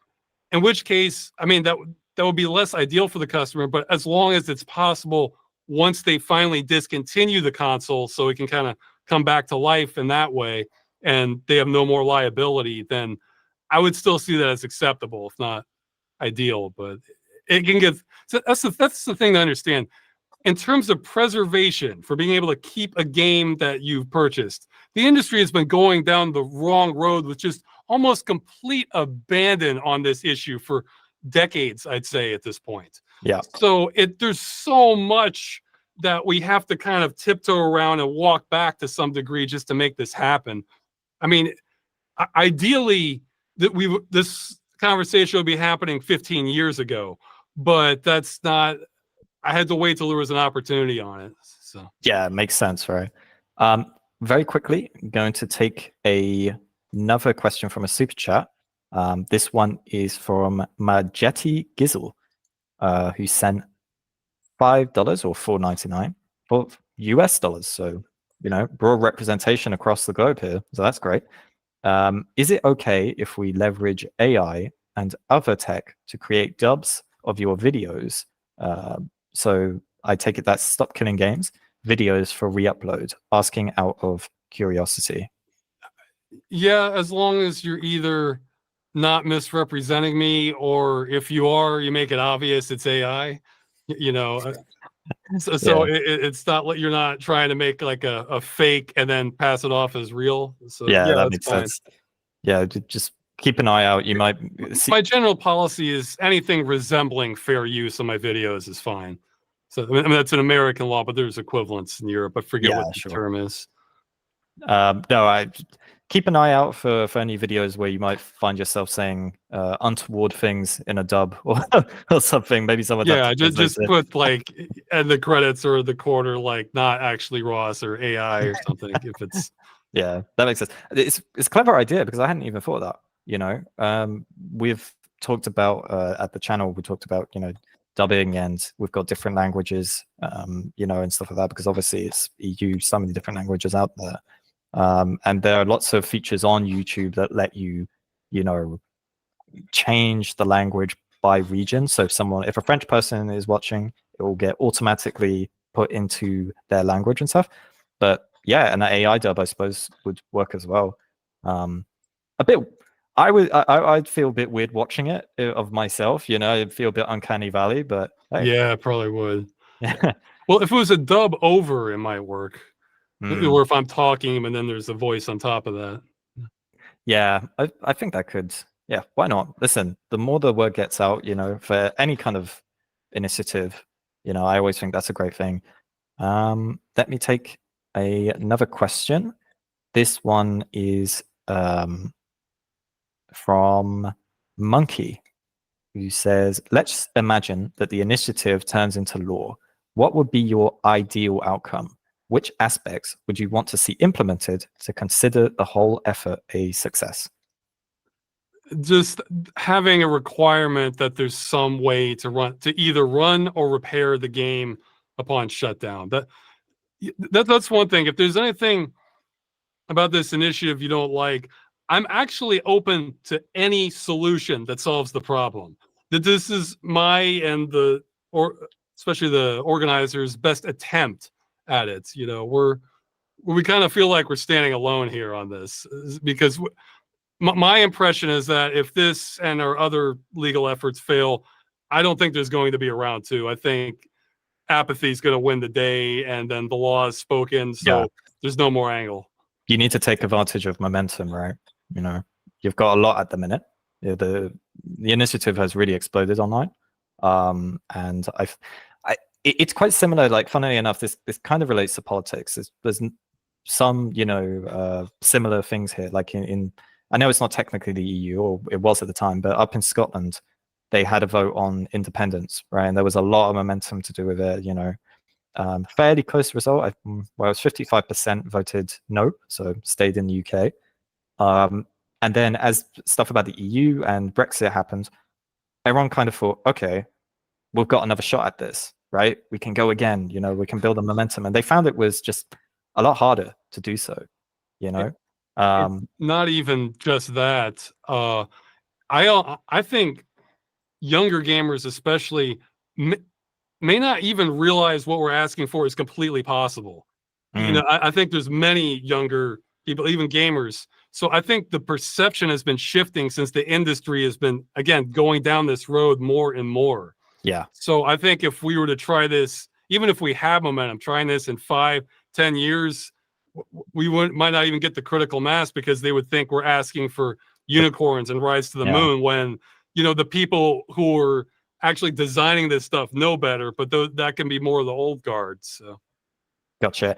In which case, I mean, that would be less ideal for the customer, but as long as it's possible once they finally discontinue the console so it can kind of come back to life in that way and they have no more liability, then I would still see that as acceptable, if not ideal. But it can get, so that's the thing to understand. In terms of preservation, for being able to keep a game that you've purchased, the industry has been going down the wrong road with just almost complete abandon on this issue for decades, I'd say, at this point. yeah. So there's so much that we have to kind of tiptoe around and walk back to some degree just to make this happen. I mean, ideally, this conversation would be happening 15 years ago, but that's not. I had to wait till there was an opportunity on it. So Yeah, it makes sense, right? Very quickly, going to take another question from a super chat. This one is from Majetti Gizzle, who sent $5 or $4.99 for US dollars. So, you know, broad representation across the globe here. So that's great. Is it okay if we leverage AI and other tech to create dubs of your videos? So I take it that's Stop Killing Games videos for re-upload, asking out of curiosity. yeah, as long as you're either not misrepresenting me, or if you are, you make it obvious it's AI. You know, so Yeah. it's not like you're not trying to make like a fake and then pass it off as real. So Yeah, that that's makes fine. sense. Yeah, just keep an eye out. You might see. My general policy is anything resembling fair use on my videos is fine. So I mean that's an American law, but there's equivalents in Europe. I forget Yeah, what the sure. term is. No, I keep an eye out for any videos where you might find yourself saying untoward things in a dub or or something. Maybe someone. Yeah, just put like and the credits or the quarter like not actually Ross or AI or something. If it's Yeah, that makes sense. It's a clever idea because I hadn't even thought of that. You know, we've talked about at the channel. We talked about, you know, dubbing, and we've got different languages, you know, and stuff like that, because obviously it's EU, so many different languages out there. And there are lots of features on YouTube that let you, you know, change the language by region. So if a French person is watching, it will get automatically put into their language and stuff. But yeah, and an AI dub, I suppose, would work as well. A bit, I'd feel a bit weird watching it of myself, you know, I'd feel a bit uncanny valley, but hey. yeah, it probably would. Well, if it was a dub over, it might work. Or if I'm talking and then there's a voice on top of that. Yeah, I think that could. Yeah, why not? Listen, the more the word gets out, for any kind of initiative, I always think that's a great thing. Let me take another question. This one is from Monkey, who says, let's imagine that the initiative turns into law. What would be your ideal outcome? Which aspects would you want to see implemented to consider the whole effort a success? Just having a requirement that there's some way to either run or repair the game upon shutdown. That's one thing. If there's anything about this initiative you don't like, I'm actually open to any solution that solves the problem. That this is my and especially the organizers' best attempt at it. We kind of feel like we're standing alone here on this, because my impression is that if this and our other legal efforts fail, I don't think there's going to be a round two. I think apathy is going to win the day, and then the law is spoken, so there's no more angle. You need to take advantage of momentum, right? You've got a lot at the minute. The initiative has really exploded online, and it's quite similar. Like, funnily enough, this kind of relates to politics. There's some similar things here. Like in I know it's not technically the EU, or it was at the time, but up in Scotland, they had a vote on independence, right? And there was a lot of momentum to do with it. Fairly close result. It was 55% voted no, so stayed in the UK. And then as stuff about the EU and Brexit happened, everyone kind of thought, okay, we've got another shot at this, right? We can go again, we can build a momentum. And they found it was just a lot harder to do so, It's not even just that. I think younger gamers especially may not even realize what we're asking for is completely possible. I think there's many younger people, even gamers. So I think the perception has been shifting since the industry has been, again, going down this road more and more. Yeah. So I think if we were to try this, even if we have momentum, trying this in 5-10 years, we might not even get the critical mass, because they would think we're asking for unicorns and rides to the moon, when the people who are actually designing this stuff know better, but that can be more of the old guards. So. Gotcha.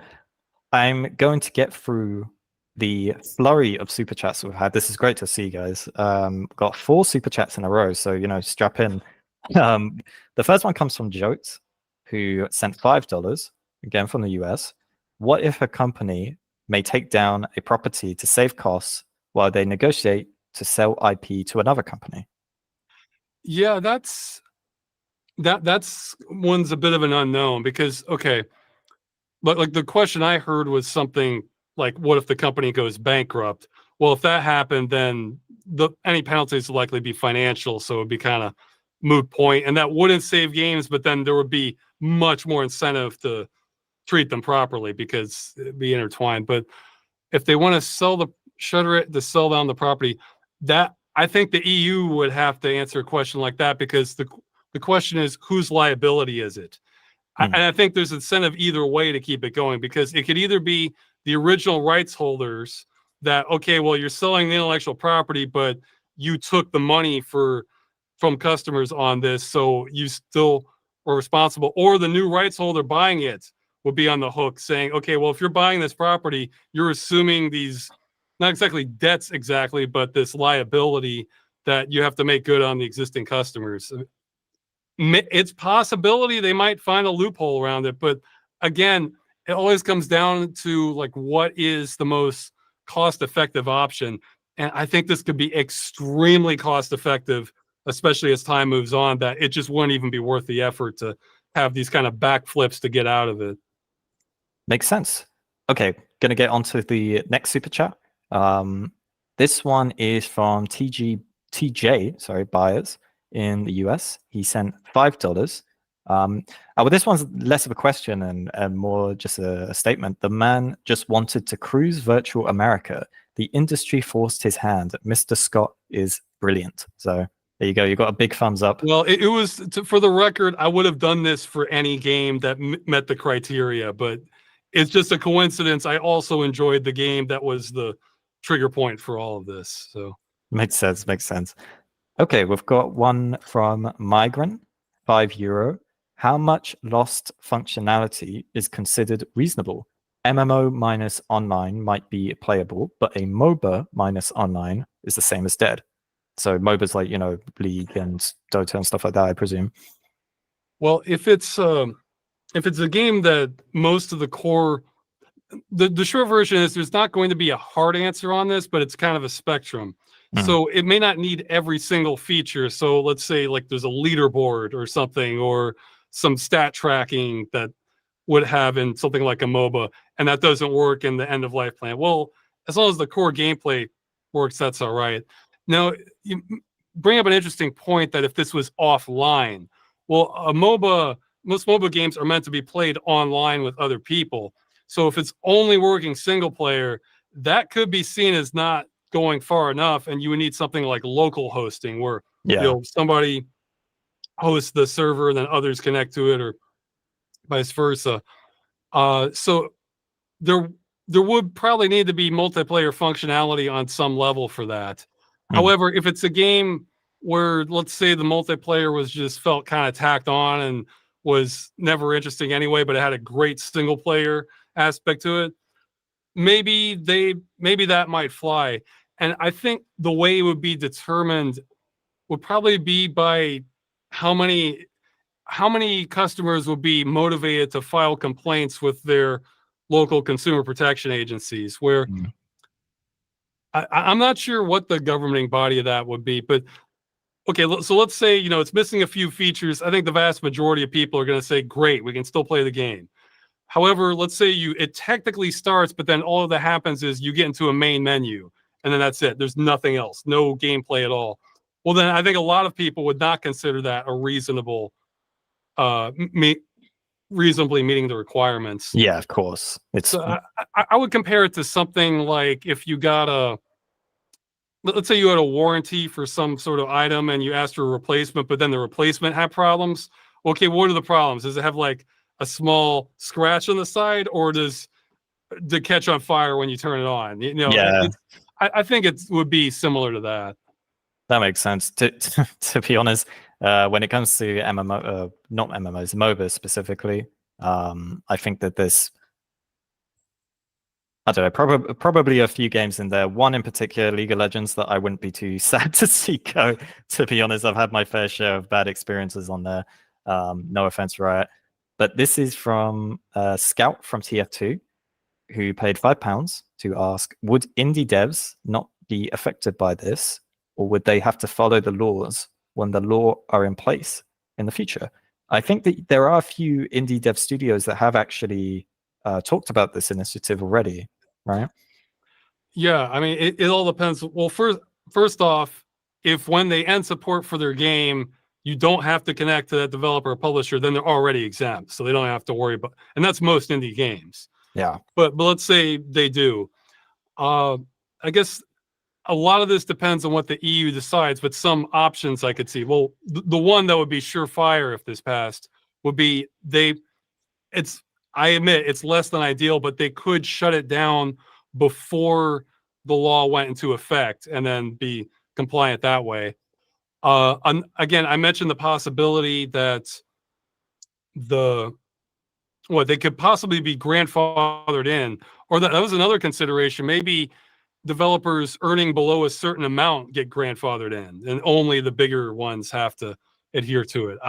I'm going to get through the flurry of super chats we've had. This is great to see, guys. Got 4 super chats in a row, so strap in. The first one comes from Jotes, who sent $5, again from the US. What if a company may take down a property to save costs while they negotiate to sell IP to another company? Yeah, that's one's a bit of an unknown, because but like the question I heard was something like, what if the company goes bankrupt? Well, if that happened, then any penalties would likely be financial, so it would be kind of moot point, and that wouldn't save games, but then there would be much more incentive to treat them properly because it'd be intertwined. But if they want to sell to sell down the property, that I think the EU would have to answer a question like that, because the question is, whose liability is it? And I think there's incentive either way to keep it going, because it could either be the original rights holders that, okay, well, you're selling the intellectual property, but you took the money from customers on this, so you still are responsible. Or the new rights holder buying it would be on the hook, saying, okay, well, if you're buying this property, you're assuming these, not exactly debts exactly, but this liability that you have to make good on the existing customers. It's possibility they might find a loophole around it, but again, it always comes down to like, what is the most cost-effective option? And I think this could be extremely cost-effective, especially as time moves on, that it just wouldn't even be worth the effort to have these kind of backflips to get out of it. Makes sense. Okay, going to get onto the next super chat. This one is from TJ, Byers in the US. He sent $5. Well, this one's less of a question and more just a statement. The man just wanted to cruise virtual America. The industry forced his hand. Mr. Scott is brilliant. So there you go. You got a big thumbs up. Well, it was, for the record, I would have done this for any game that met the criteria, but it's just a coincidence. I also enjoyed the game that was the trigger point for all of this. So Makes sense. Okay, we've got one from Migrant, €5. How much lost functionality is considered reasonable? MMO minus online might be playable, but a MOBA minus online is the same as dead. So MOBAs like, League and Dota and stuff like that, I presume. well, if it's a game that most of the core, the short version is there's not going to be a hard answer on this, but it's kind of a spectrum. So it may not need every single feature. So let's say like there's a leaderboard or something, or some stat tracking that would have in something like a MOBA, and that doesn't work in the end of life plan. Well, as long as the core gameplay works, that's all right. Now, you bring up an interesting point that if this was offline, well, most MOBA games are meant to be played online with other people. So if it's only working single player, that could be seen as not going far enough, and you would need something like local hosting, where somebody hosts the server and then others connect to it, or vice versa. So there would probably need to be multiplayer functionality on some level for that. However, if it's a game where, let's say, the multiplayer was just felt kind of tacked on and was never interesting anyway, but it had a great single player aspect to it, maybe that might fly. And I think the way it would be determined would probably be by how many customers would be motivated to file complaints with their local consumer protection agencies, where I'm not sure what the governing body of that would be. But okay, so let's say, it's missing a few features. I think the vast majority of people are going to say, great, we can still play the game. However, let's say it technically starts, but then all that happens is you get into a main menu, and then that's it. There's nothing else, no gameplay at all. Well, then I think a lot of people would not consider that a reasonable, reasonably meeting the requirements. Yeah, of course. So I would compare it to something like if you got let's say you had a warranty for some sort of item and you asked for a replacement, but then the replacement had problems. Okay, what are the problems? Does it have like a small scratch on the side, or does it catch on fire when you turn it on? I think it would be similar to that. That makes sense. To be honest, when it comes to MMO, not MMOs, MOBAs specifically, I think that there's, I don't know, probably a few games in there. One in particular, League of Legends, that I wouldn't be too sad to see go. To be honest, I've had my fair share of bad experiences on there. No offense, Riot. But this is from Scout from TF2, who paid £5 to ask, would indie devs not be affected by this, or would they have to follow the laws when the law are in place in the future? I think that there are a few indie dev studios that have actually talked about this initiative already, right? Yeah, I mean, it all depends. Well, first off, if when they end support for their game, you don't have to connect to that developer or publisher, then they're already exempt, so they don't have to worry about. And that's most indie games. Yeah. But let's say they do. I guess a lot of this depends on what the EU decides, but some options I could see. Well, the one that would be surefire if this passed would be I admit it's less than ideal, but they could shut it down before the law went into effect and then be compliant that way. Again, I mentioned the possibility that they could possibly be grandfathered in, or that was another consideration. Maybe developers earning below a certain amount get grandfathered in, and only the bigger ones have to adhere to it.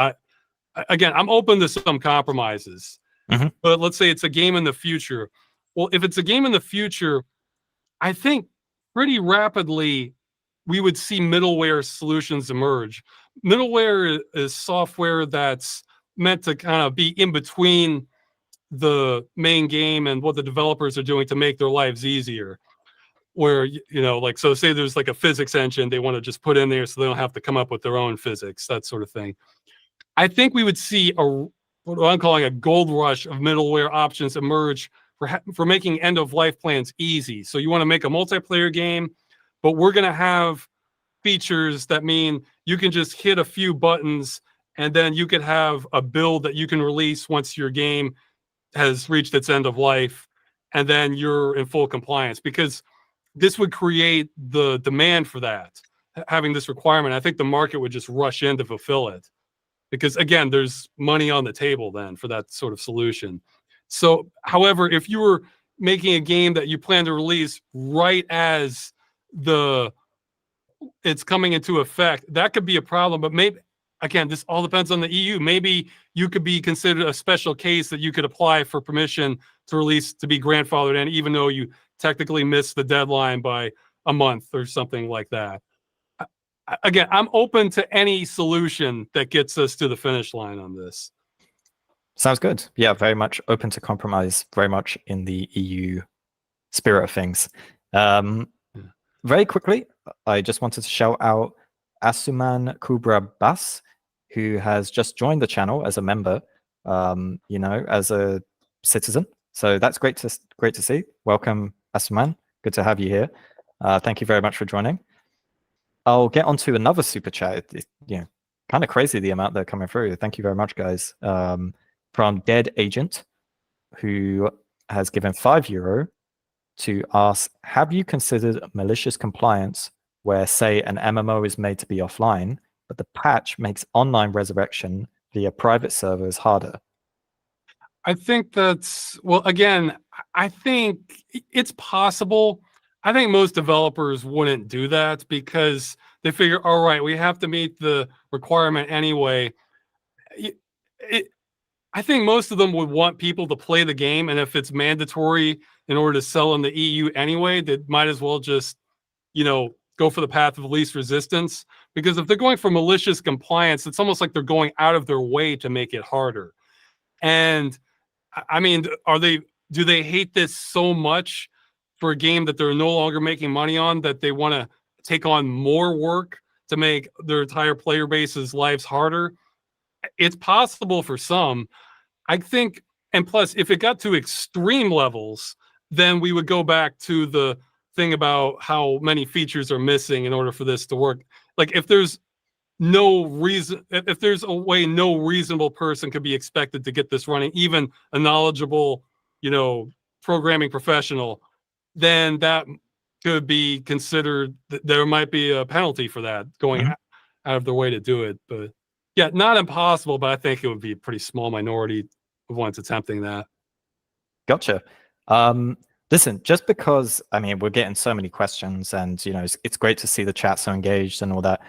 I'm open to some compromises, but let's say it's a game in the future. Well, if it's a game in the future, I think pretty rapidly we would see middleware solutions emerge. Middleware is software that's meant to kind of be in between the main game and what the developers are doing to make their lives easier. Where, like, so say there's like a physics engine they want to just put in there so they don't have to come up with their own physics, that sort of thing. I think we would see what I'm calling a gold rush of middleware options emerge for making end of life plans easy. So you want to make a multiplayer game, but we're going to have features that mean you can just hit a few buttons and then you could have a build that you can release once your game has reached its end of life, and then you're in full compliance. Because this would create the demand for that, having this requirement. I think the market would just rush in to fulfill it, because again, there's money on the table then for that sort of solution. So, however, if you were making a game that you plan to release right as it's coming into effect, that could be a problem. But maybe, again, this all depends on the EU. Maybe you could be considered a special case that you could apply for permission to release, to be grandfathered in, even though you technically missed the deadline by a month or something like that. Again, I'm open to any solution that gets us to the finish line on this. Sounds good. Yeah, very much open to compromise, very much in the EU spirit of things. Very quickly, I just wanted to shout out Asuman Kubra Bas, who has just joined the channel as a member, as a citizen. So that's great to see. Welcome, Asuman. Good to have you here. Thank you very much for joining. I'll get onto another super chat. It's, kind of crazy the amount that are coming through. Thank you very much, guys. From Dead Agent, who has given €5 to ask, have you considered malicious compliance where, say, an MMO is made to be offline, but the patch makes online resurrection via private servers harder? I think that's, well, again, I think it's possible. I think most developers wouldn't do that because they figure, all right, we have to meet the requirement anyway. I think most of them would want people to play the game, and if it's mandatory in order to sell in the EU anyway, they might as well just, go for the path of least resistance. Because if they're going for malicious compliance, it's almost like they're going out of their way to make it harder. And I mean, do they hate this so much for a game that they're no longer making money on that they want to take on more work to make their entire player base's lives harder? It's possible for some, I think. And plus, if it got to extreme levels, then we would go back to the thing about how many features are missing in order for this to work. Like if there's no reason, if there's a way no reasonable person could be expected to get this running, even a knowledgeable, programming professional, then that could be considered, there might be a penalty for that, going out of their way to do it. But yeah, not impossible, but I think it would be a pretty small minority of ones attempting that. Gotcha. Listen, just because, we're getting so many questions and, it's great to see the chat so engaged and all that.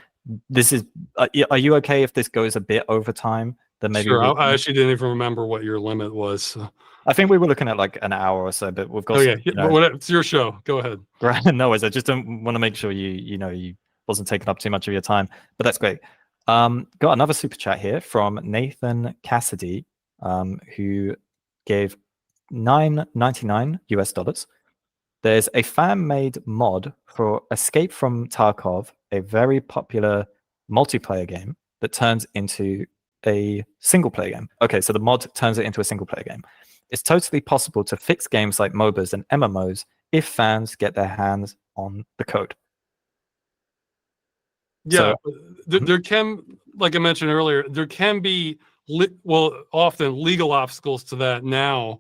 This is, are you okay if this goes a bit over time? Then maybe sure. I actually didn't even remember what your limit was. So. I think we were looking at like an hour or so, but we've got. Oh yeah, it's your show. Go ahead. Right, no worries. I just don't want to make sure you wasn't taking up too much of your time, but that's great. Got another super chat here from Nathan Cassidy, who gave $9.99. There's a fan-made mod for Escape from Tarkov, a very popular multiplayer game that turns into a single-player game. Okay, so the mod turns it into a single-player game. It's totally possible to fix games like MOBAs and MMOs if fans get their hands on the code. Yeah, so, there can, like I mentioned earlier, there can be, often legal obstacles to that now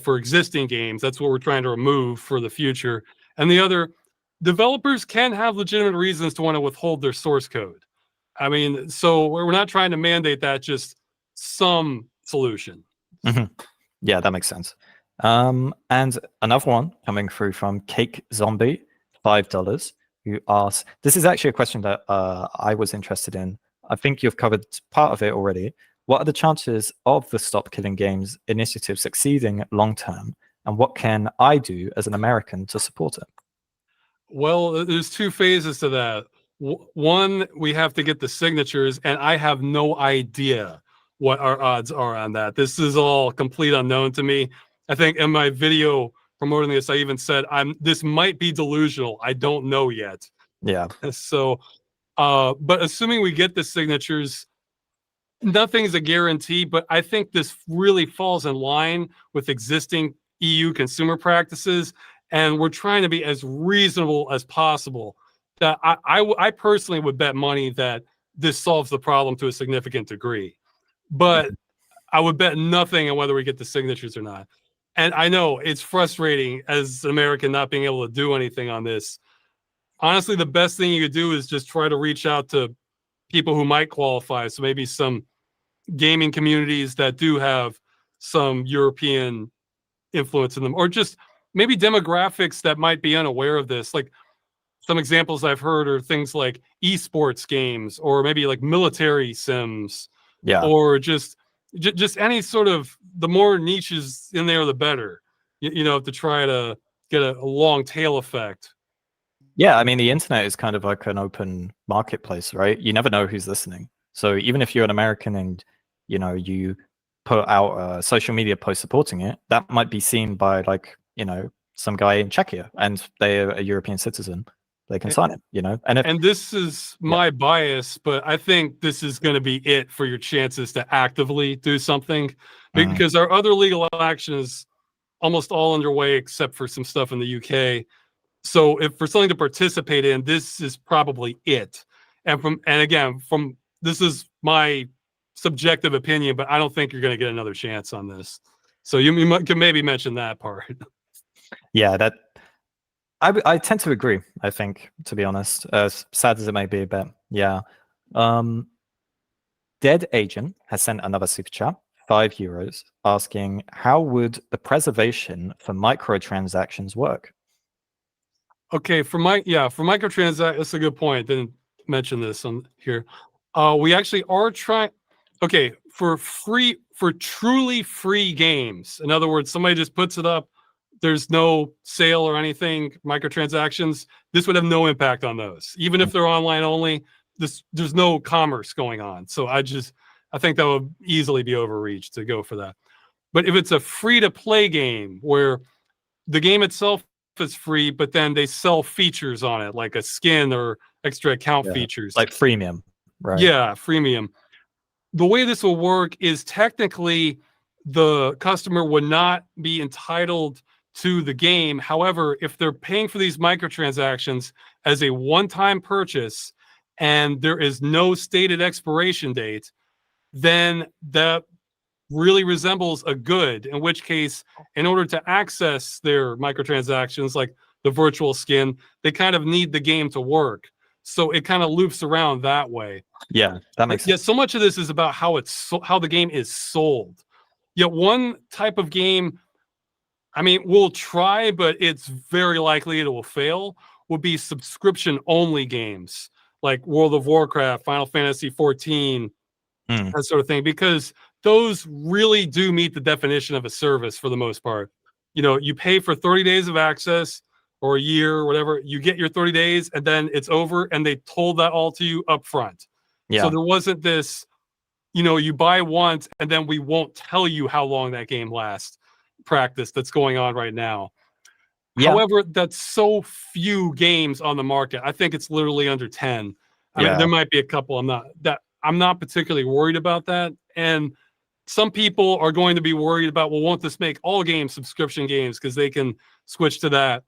for existing games. That's what we're trying to remove for the future. And the other, developers can have legitimate reasons to want to withhold their source code. So we're not trying to mandate that, just some solution. Yeah, that makes sense. And another one coming through from Cake Zombie, $5, who asks, this is actually a question that I was interested in. I think you've covered part of it already. What are the chances of the Stop Killing Games initiative succeeding long-term? And what can I do as an American to support it? Well, there's two phases to that. One, we have to get the signatures, and I have no idea what our odds are on that. This is all complete unknown to me. I think in my video promoting this, I even said, this might be delusional. I don't know yet. Yeah. So, but assuming we get the signatures, nothing's a guarantee, but I think this really falls in line with existing EU consumer practices, and we're trying to be as reasonable as possible. That I personally would bet money that this solves the problem to a significant degree, but I would bet nothing on whether we get the signatures or not. And I know it's frustrating as an American not being able to do anything on this. Honestly, the best thing you could do is just try to reach out to people who might qualify. So maybe some gaming communities that do have some European influence in them, or just maybe demographics that might be unaware of this. Like some examples I've heard are things like esports games, or maybe like military sims, or just any sort of, the more niches in there, the better, you know, to try to get a long tail effect. Yeah, I mean, the internet is kind of like an open marketplace, right? You never know who's listening. So even if you're an American and, you know, you put out a social media post supporting it, that might be seen by, like, you know, some guy in Czechia, and they're a European citizen. They can sign it, you know? And this is my bias, but I think this is going to be it for your chances to actively do something, because our other legal action is almost all underway except for some stuff in the UK. So if for something to participate in, this is probably it. And again, this is my subjective opinion, but I don't think you're going to get another chance on this. So you can maybe mention that part. Yeah, that I tend to agree, I think, to be honest, as sad as it may be, but yeah. Dead Agent has sent another super chat, €5, asking, how would the preservation for microtransactions work? Okay, for microtransactions, that's a good point. Didn't mention this on here. We actually are trying. Okay, for truly free games. In other words, somebody just puts it up. There's no sale or anything. Microtransactions. This would have no impact on those, even if they're online only. There's no commerce going on. So I think that would easily be overreach to go for that. But if it's a free-to-play game where the game itself is free, but then they sell features on it, like a skin or extra account features. Like freemium, right? Yeah, freemium. The way this will work is technically the customer would not be entitled to the game. However, if they're paying for these microtransactions as a one-time purchase and there is no stated expiration date, then that really resembles a good, in which case, in order to access their microtransactions, like the virtual skin, they kind of need the game to work. So it kind of loops around that way. Yeah, that makes sense. Yeah, so much of this is about how the game is sold. Yet one type of game, I mean, we'll try, but it's very likely it will fail, will be subscription-only games, like World of Warcraft, Final Fantasy 14, that sort of thing, because those really do meet the definition of a service for the most part. You know, you pay for 30 days of access or a year or whatever, you get your 30 days and then it's over, and they told that all to you up front. Yeah. So there wasn't this, you know, you buy once and then we won't tell you how long that game lasts practice that's going on right now. Yeah. However, that's so few games on the market. I think it's literally under 10. I mean, there might be a couple. I'm not particularly worried about that. And some people are going to be worried about, well, won't this make all games subscription games because they can switch to that?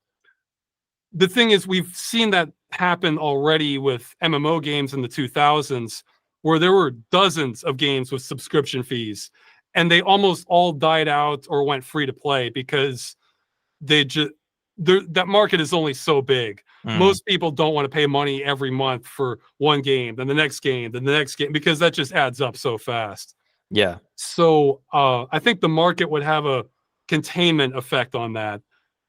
The thing is, we've seen that happen already with MMO games in the 2000s, where there were dozens of games with subscription fees, and they almost all died out or went free to play because that market is only so big. Most people don't want to pay money every month for one game, then the next game, then the next game, because that just adds up so fast. Yeah. So I think the market would have a containment effect on that.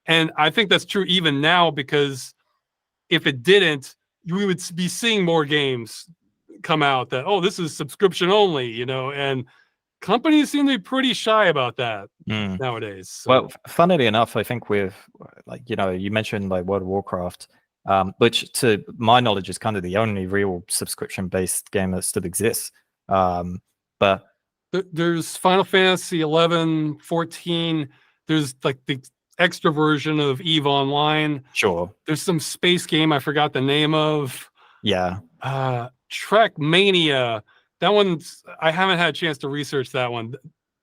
And I think that's true even now, because if it didn't, we would be seeing more games come out that, oh, this is subscription only, you know, and companies seem to be pretty shy about that nowadays. So. Well, funnily enough, I think with, like, you know, you mentioned like World of Warcraft, which to my knowledge is kind of the only real subscription-based game that still exists. But there's Final Fantasy 11, 14. There's like the extra version of EVE Online. Sure. There's some space game I forgot the name of. Yeah. Trek Mania. That one's, I haven't had a chance to research that one.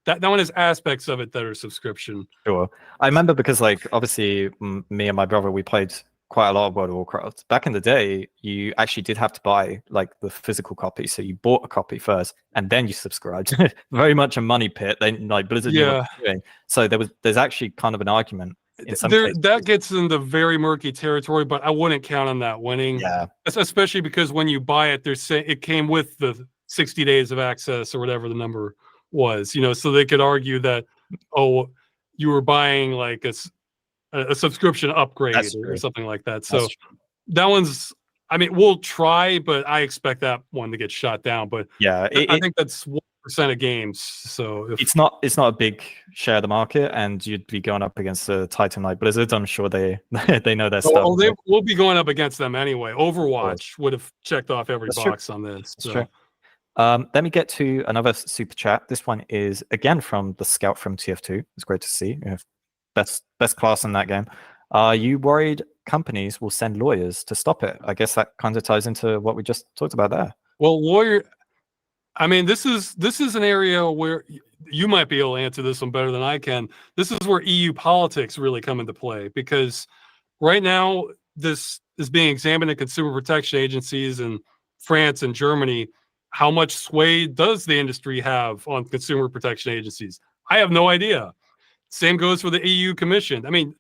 That one has aspects of it that are subscription. Sure. I remember because, like, obviously me and my brother, we played quite a lot of World of Warcraft. Back in the day, you actually did have to buy like the physical copy. So you bought a copy first and then you subscribed. Very much a money pit. They like Blizzard knew what Yeah. they were doing. So there's actually kind of an argument in some cases. That gets into very murky territory, but I wouldn't count on that winning. Yeah. Especially because when you buy it, they're saying it came with the 60 days of access or whatever the number was, you know, so they could argue that, oh, you were buying like a subscription upgrade or something like that. So that one's, I mean, we'll try, but I expect that one to get shot down. But yeah, I think that's 1% of games. So it's not a big share of the market, and you'd be going up against a Titan like Blizzard. I'm sure they know their stuff. They will be going up against them anyway. Overwatch would have checked off every box on this. That's true. Let me get to another super chat. This one is again from the Scout from TF2. It's great to see. You have best class in that game. Are you worried companies will send lawyers to stop it? I guess that kind of ties into what we just talked about there. Well, I mean, this is an area where you might be able to answer this one better than I can. This is where EU politics really come into play, because right now this is being examined at consumer protection agencies in France and Germany. How much sway does the industry have on consumer protection agencies? I have no idea. Same goes for the EU Commission. I mean,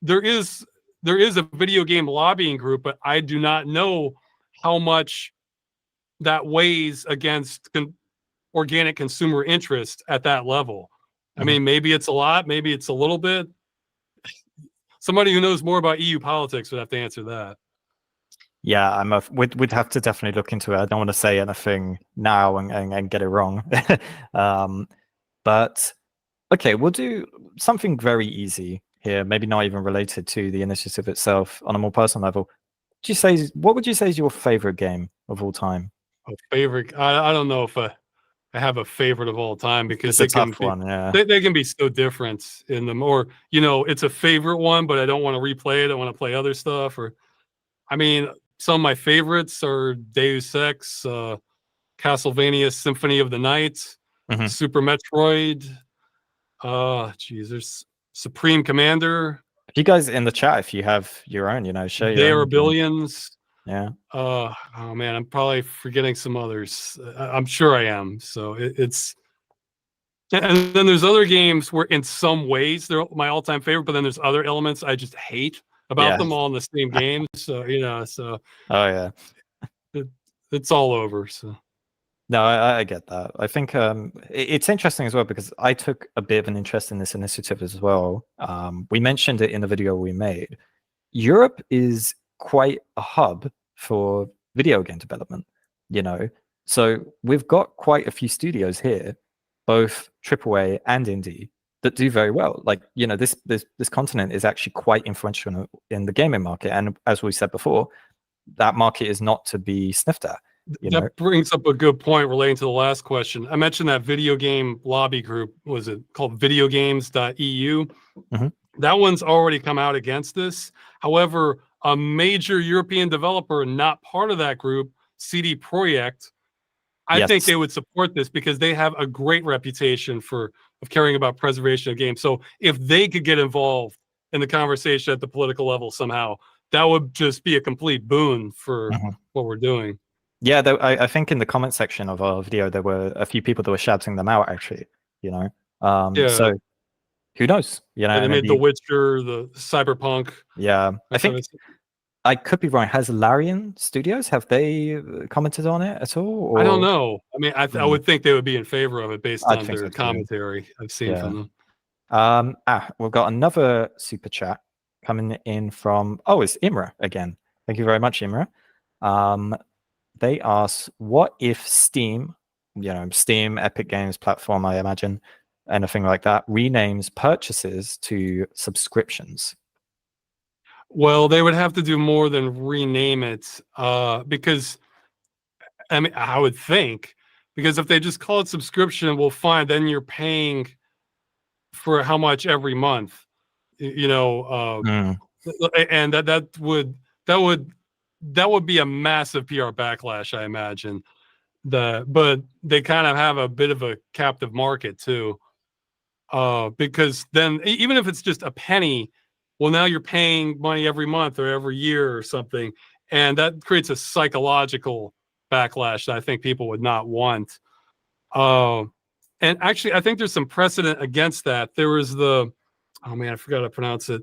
there is a video game lobbying group, but I do not know how much that weighs against organic consumer interest at that level. I mean, maybe it's a lot, maybe it's a little bit. Somebody who knows more about EU politics would have to answer that. Yeah, we'd have to definitely look into it. I don't want to say anything now and get it wrong. But okay, we'll do something very easy here, maybe not even related to the initiative itself, on a more personal level. What would you say is your favorite game of all time? A favorite? I don't know if I have a favorite of all time, because it's a tough one. Yeah, they can be so different in them. Or, you know, it's a favorite one, but I don't want to replay it. I want to play other stuff. Or, I mean, some of my favorites are Deus Ex, Castlevania Symphony of the Night, Super Metroid. There's Supreme Commander. You guys in the chat, if you have your own, you know, share your own. There are billions. Yeah. Oh man, I'm probably forgetting some others. I'm sure I am. So it's, and then there's other games where in some ways they're my all-time favorite, but then there's other elements I just hate about them all in the same game. So, you know, oh yeah, it's all over. So no, I get that. I think it's interesting as well, because I took a bit of an interest in this initiative as well. We mentioned it in the video we made. Europe is quite a hub for video game development, you know. So we've got quite a few studios here, both AAA and indie, that do very well. Like, you know, this continent is actually quite influential in the gaming market, and as we said before, that market is not to be sniffed at. That brings up a good point relating to the last question. I mentioned that video game lobby group. Was it called videogames.eu? That one's already come out against this. However, a major European developer not part of that group, CD Projekt, I think they would support this, because they have a great reputation of caring about preservation of games. So if they could get involved in the conversation at the political level somehow, that would just be a complete boon for what we're doing. Yeah, I think in the comment section of our video, there were a few people that were shouting them out, actually, you know. So who knows? You know, they made The Witcher, the Cyberpunk. Yeah, I think I could be wrong. Has Larian Studios, have they commented on it at all? Or? I don't know. I mean, I would think they would be in favor of it based on their commentary I've seen from them. We've got another super chat coming in from, it's Imra again. Thank you very much, Imra. They ask, what if Steam, you know, Steam, Epic Games platform, I imagine, anything like that, renames purchases to subscriptions? Well, they would have to do more than rename it, because, I mean, I would think, because if they just call it subscription, well, fine, then you're paying for how much every month, you know, and that would be a massive PR backlash, I imagine. But they kind of have a bit of a captive market too, because then even if it's just a penny well, now you're paying money every month or every year or something. And that creates a psychological backlash that I think people would not want. And actually, I think there's some precedent against that. There was oh man, I forgot how to pronounce it.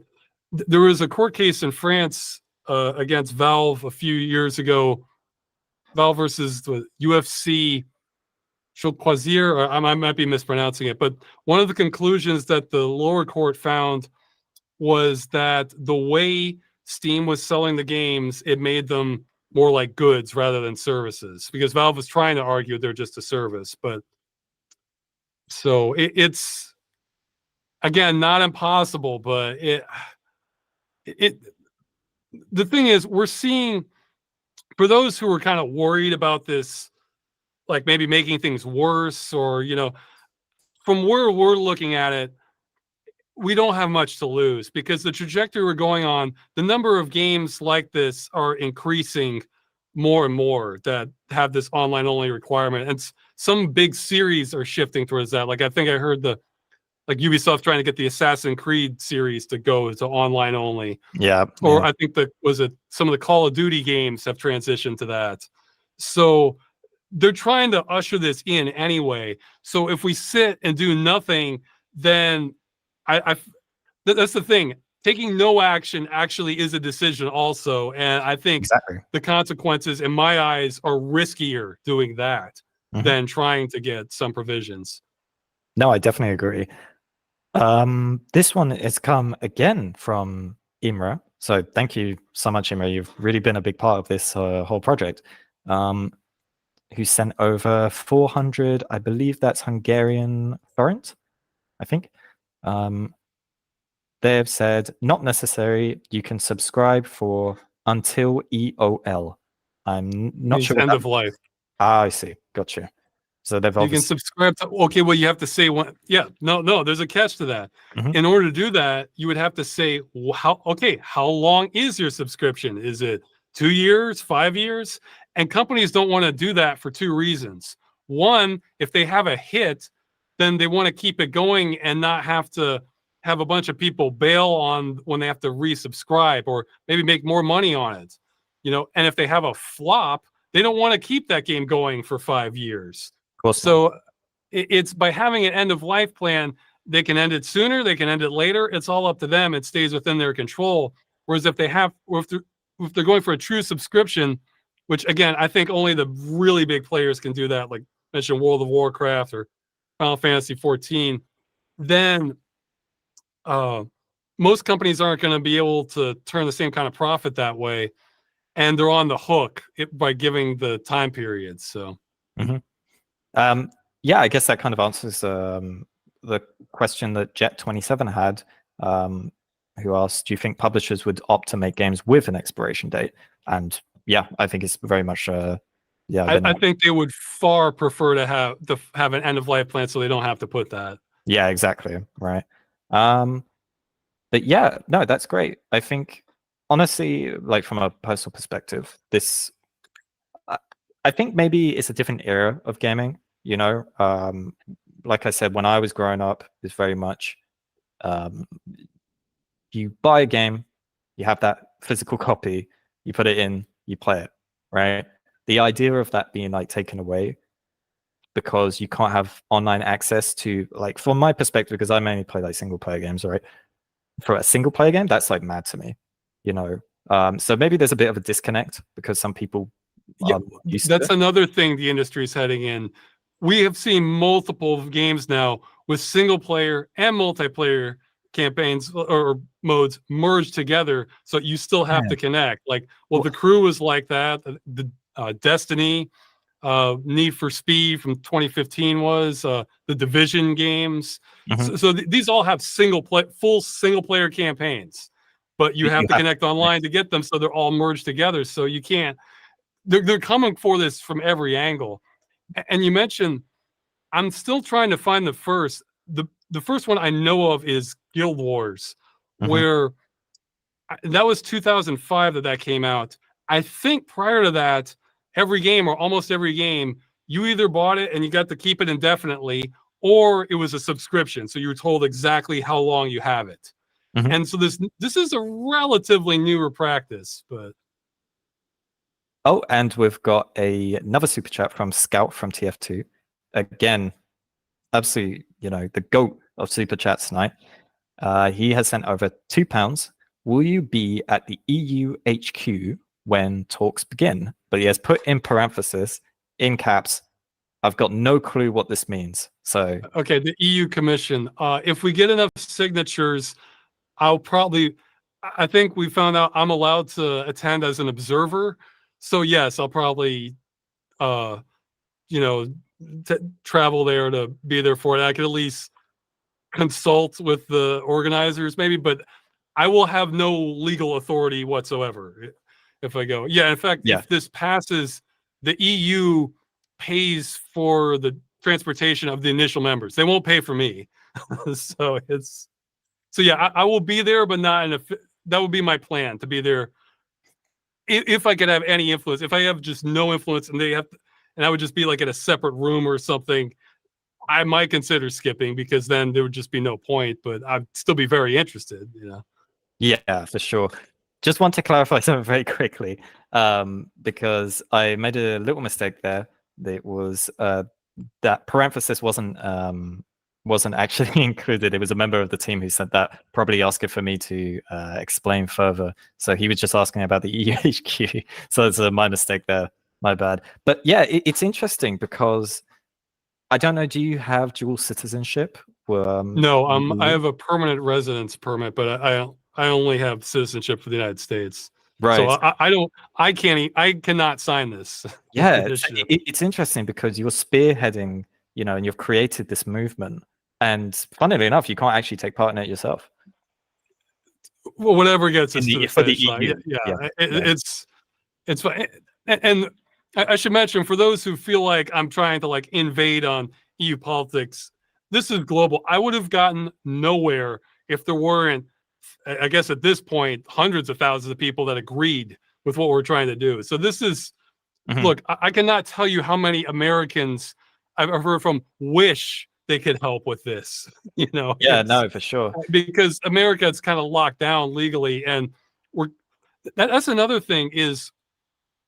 There was a court case in France against Valve a few years ago. Valve versus the UFC Que Choisir, or I might be mispronouncing it, but one of the conclusions that the lower court found was that the way Steam was selling the games, it made them more like goods rather than services, because Valve was trying to argue they're just a service. But so it's, again, not impossible, but the thing is, we're seeing, for those who are kind of worried about this, like maybe making things worse, or, from where we're looking at it, we don't have much to lose, because the trajectory we're going on, the number of games like this are increasing more and more that have this online only requirement. And some big series are shifting towards that. Like, I think I heard like Ubisoft trying to get the Assassin's Creed series to go to online only. Yeah. Or I think some of the Call of Duty games have transitioned to that. So they're trying to usher this in anyway. So if we sit and do nothing, then that's the thing. Taking no action actually is a decision also. And I think the consequences, in my eyes, are riskier doing that than trying to get some provisions. No, I definitely agree. This one has come again from Imra. So thank you so much, Imra. You've really been a big part of this whole project. Who sent over 400, I believe that's Hungarian forint, I think. They have said, not necessary. You can subscribe for until EOL. I'm not sure. End of life. I see. Gotcha. So they've you can subscribe to, okay, well, you have to say one. Yeah, no, there's a catch to that. In order to do that, you would have to say, how long is your subscription? Is it 2 years, 5 years? And companies don't want to do that for two reasons. One, if they have a hit, then they want to keep it going and not have to have a bunch of people bail on when they have to resubscribe, or maybe make more money on it. And if they have a flop, they don't want to keep that game going for 5 years. So it's by having an end of life plan, they can end it sooner, they can end it later. It's all up to them. It stays within their control. Whereas if they're going for a true subscription, which again, I think only the really big players can do that, like I mentioned World of Warcraft or Final Fantasy 14, then most companies aren't going to be able to turn the same kind of profit that way. And they're on the hook by giving the time period. So, yeah, I guess that kind of answers the question that Jet27 had, who asked, do you think publishers would opt to make games with an expiration date? And yeah, I think it's very much, I think they would far prefer to have an end of life plan, so they don't have to put that. Yeah, exactly. Right. But yeah, no, that's great. I think, honestly, like from a personal perspective, I think maybe it's a different era of gaming, like I said, when I was growing up, it's very much, you buy a game, you have that physical copy, you put it in, you play it, right? The idea of that being like taken away because you can't have online access to, like, from my perspective, because I mainly play like single player games, right? For a single player game, that's like mad to me, so maybe there's a bit of a disconnect because some people that's another thing the industry is heading in. We have seen multiple games now with single player and multiplayer campaigns or modes merged together, so you still have to connect. Like, The Crew was like that. The Destiny, Need for Speed from 2015 was the Division games. So these all have full single player campaigns, but you have to connect online to get them, so they're all merged together. So you can't. They're coming for this from every angle. And you mentioned, I'm still trying to find the first. The first one I know of is Guild Wars, where that was 2005 that came out. I think prior to that, every game, or almost every game, you either bought it and you got to keep it indefinitely, or it was a subscription. So you were told exactly how long you have it. Mhm. And so this is a relatively newer practice, but Oh, and we've got another super chat from Scout from TF2. Again, absolutely, the GOAT of super chats tonight. He has sent over £2. Will you be at the EU HQ when talks begin? But he has put in parenthesis, in caps, I've got no clue what this means. So okay, the EU Commission. If we get enough signatures, I think we found out I'm allowed to attend as an observer. So yes, I'll probably, travel there to be there for it. I could at least consult with the organizers maybe, but I will have no legal authority whatsoever if I go. Yeah, in fact, yeah, if this passes, the EU pays for the transportation of the initial members. They won't pay for me. So yeah, I will be there, but not that would be my plan, to be there if I could have any influence. If I have just no influence and and I would just be like in a separate room or something, I might consider skipping, because then there would just be no point, but I'd still be very interested, Yeah, for sure. Just want to clarify something very quickly, because I made a little mistake there. It was that parenthesis wasn't actually included. It was a member of the team who said that, probably asking for me to explain further. So he was just asking about the EUHQ. So it's my mistake there. My bad. But yeah, it's interesting because I don't know. Do you have dual citizenship? No, I have a permanent residence permit, but I only have citizenship for the United States. So Right. I cannot sign this. Yeah, initiative. it's interesting because you're spearheading, and you've created this movement. And funnily enough, you can't actually take part in it yourself. Well, whatever gets us to the For the finish line. EU. Yeah, Yeah. it's fine. And I should mention, for those who feel like I'm trying to like invade on EU politics, this is global. I would have gotten nowhere if there weren't, I guess at this point, hundreds of thousands of people that agreed with what we're trying to do. So this is, look, I cannot tell you how many Americans I've heard from wish they could help with this. Yeah, no, for sure. Because America is kind of locked down legally, and that's another thing is,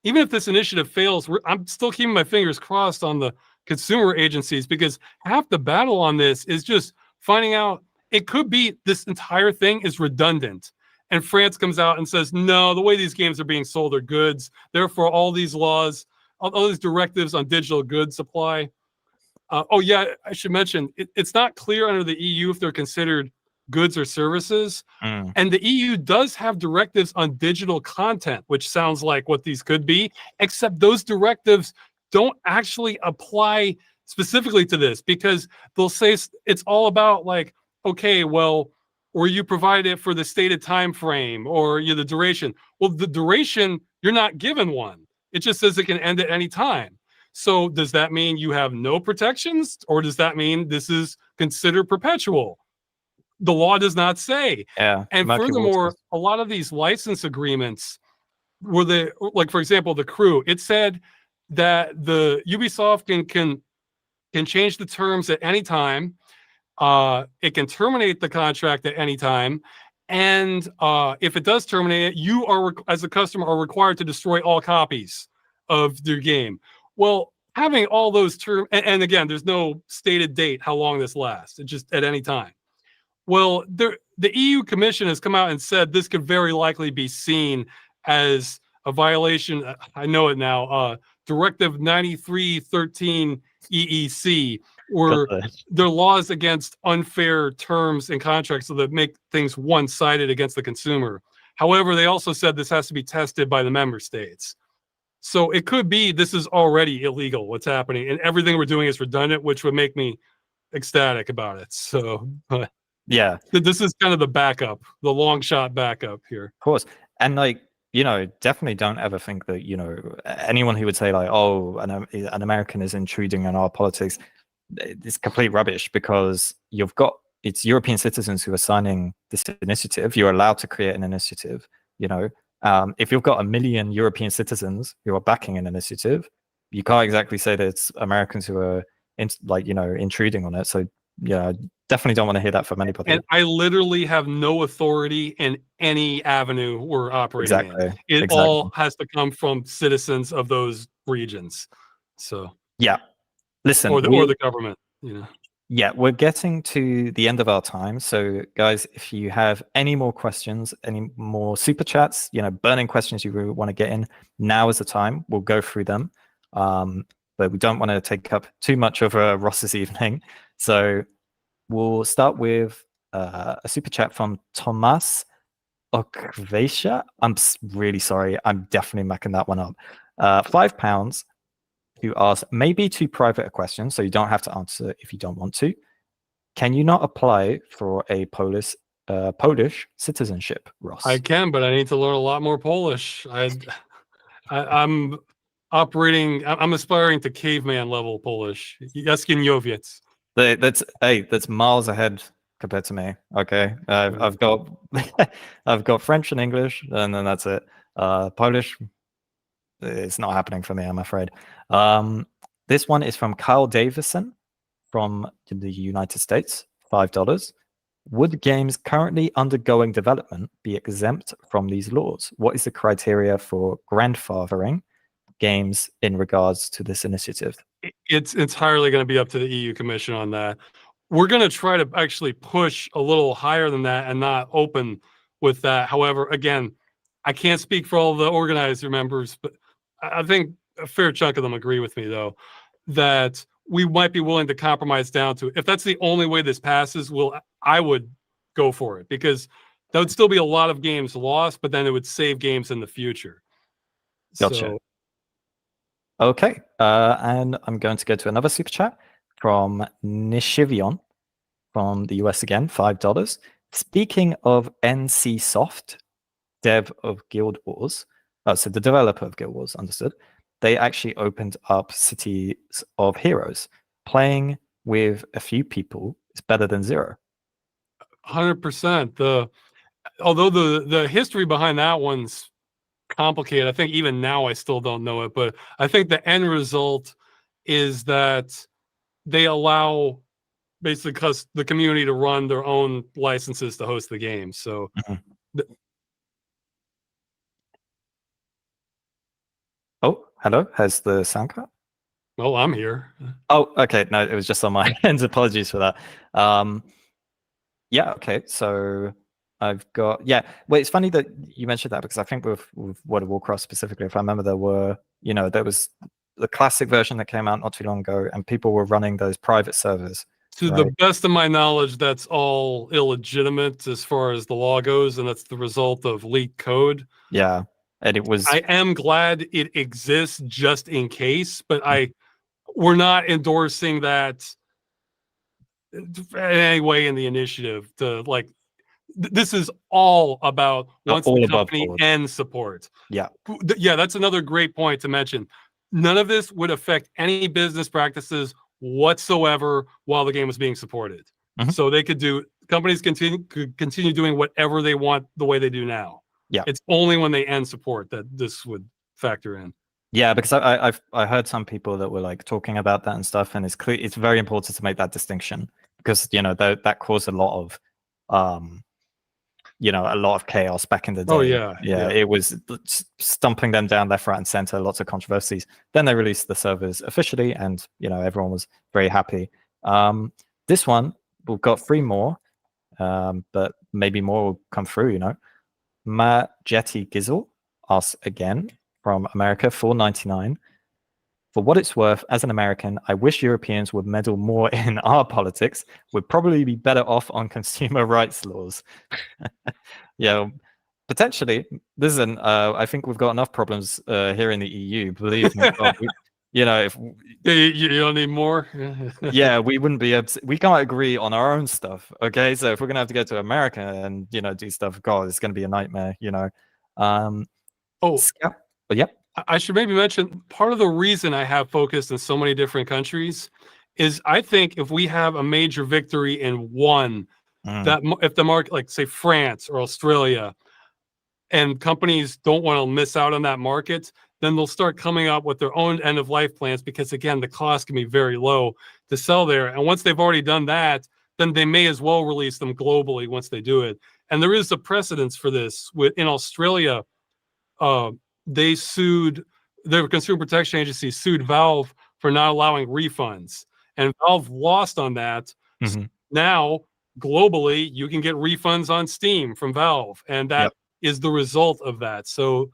even if this initiative fails, I'm still keeping my fingers crossed on the consumer agencies, because half the battle on this is just finding out. It could be this entire thing is redundant, and France comes out and says, no, the way these games are being sold are goods. Therefore, all these laws, all these directives on digital goods supply. Oh yeah, I should mention, it's not clear under the EU if they're considered goods or services. And the EU does have directives on digital content, which sounds like what these could be, except those directives don't actually apply specifically to this, because they'll say it's all about like, okay, well, or you provide it for the stated time frame, or the duration. Well, the duration, you're not given one. It just says it can end at any time. So does that mean you have no protections, or does that mean this is considered perpetual? The law does not say. Yeah. And furthermore, a lot of these license agreements were like, for example, the Crew, it said that the Ubisoft can change the terms at any time. It can terminate the contract at any time. And if it does terminate it, you are, as a customer, are required to destroy all copies of your game. Well, having all those terms, and again, there's no stated date how long this lasts. It's just at any time. Well, the EU Commission has come out and said this could very likely be seen as a violation. I know it now. Directive 9313 EEC, where there are laws against unfair terms and contracts so that make things one-sided against the consumer. However, they also said this has to be tested by the member states. So it could be this is already illegal, what's happening, and everything we're doing is redundant, which would make me ecstatic about it. So yeah, this is kind of the backup, the long shot backup here. Of course. And like, definitely don't ever think that, anyone who would say like, oh, an American is intruding on our politics, it's complete rubbish, because it's European citizens who are signing this initiative. You're allowed to create an initiative, if you've got 1 million European citizens who are backing an initiative, you can't exactly say that it's Americans who are intruding on it. So definitely don't want to hear that from anybody. And I literally have no authority in any avenue we're operating in. It all has to come from citizens of those regions. So yeah, listen, or the government, you know. Yeah, we're getting to the end of our time. So, guys, if you have any more questions, any more super chats, burning questions you really want to get in, now is the time. We'll go through them. But we don't want to take up too much of Ross's evening. So we'll start with a super chat from Tomas Okvasia. I'm really sorry. I'm definitely macking that one up. £5 who asks maybe too private a question, so you don't have to answer if you don't want to. Can you not apply for a Polish citizenship, Ross? I can, but I need to learn a lot more Polish. I'm aspiring to caveman level Polish. Jaskinjowiec. That's miles ahead compared to me. Okay, I've got I've got French and English, and then that's it. Polish, it's not happening for me, I'm afraid. This one is from Kyle Davison from the United States, $5. Would games currently undergoing development be exempt from these laws? What is the criteria for grandfathering games in regards to this initiative? It's entirely going to be up to the EU Commission on that. We're going to try to actually push a little higher than that and not open with that. However, again, I can't speak for all the organizer members, but I think a fair chunk of them agree with me, though, that we might be willing to compromise down to, if that's the only way this passes, I would go for it, because that would still be a lot of games lost, but then it would save games in the future. Gotcha. So, okay, and I'm going to go to another super chat from Nishivion from the US again, $5. Speaking of NCSoft, dev of Guild Wars, so the developer of Guild Wars, understood. They actually opened up Cities of Heroes. Playing with a few people is better than zero. 100%. Although the history behind that one's complicated, I think even now I still don't know it, but I think the end result is that they allow basically the community to run their own licenses to host the game. So oh, hello, has the sound cut? Well, I'm here. Oh, okay. No, it was just on my end. Apologies for that. Yeah, okay. So I've got, yeah. Well, it's funny that you mentioned that, because I think with World of Warcraft specifically, if I remember, there was the classic version that came out not too long ago, and people were running those private servers. To the best of my knowledge, that's all illegitimate as far as the law goes, and that's the result of leaked code. Yeah, and it was. I am glad it exists just in case, but we're not endorsing that in any way in the initiative. This is all about once the company ends support. Yeah, yeah, that's another great point to mention. None of this would affect any business practices whatsoever while the game was being supported. So companies could continue doing whatever they want the way they do now. Yeah, it's only when they end support that this would factor in. Yeah, because I heard some people that were like talking about that and stuff, and it's very important to make that distinction, because that caused a lot of a lot of chaos back in the day. Oh yeah. It was stumping them down left, right, and center. Lots of controversies. Then they released the servers officially, and everyone was very happy. This one, we've got 3 more, but maybe more will come through. Matt Jetty Gizzle asks again from America, $4.99. For what it's worth, as an American, I wish Europeans would meddle more in our politics. We'd probably be better off on consumer rights laws. Yeah, potentially. Listen, I think we've got enough problems here in the EU. Believe me. If you don't need more. Yeah, we wouldn't be able to, we can't agree on our own stuff. Okay, so if we're gonna have to go to America and do stuff, God, it's gonna be a nightmare. But yeah. I should maybe mention, part of the reason I have focused in so many different countries is I think if we have a major victory in one, that if the market, like say France or Australia, and companies don't want to miss out on that market, then they'll start coming up with their own end-of-life plans, because again, the cost can be very low to sell there. And once they've already done that, then they may as well release them globally once they do it. And there is a precedence for this. In Australia, they sued, their consumer protection agency sued Valve for not allowing refunds. And Valve lost on that. Mm-hmm. Now, globally, you can get refunds on Steam from Valve. And that is the result of that. So,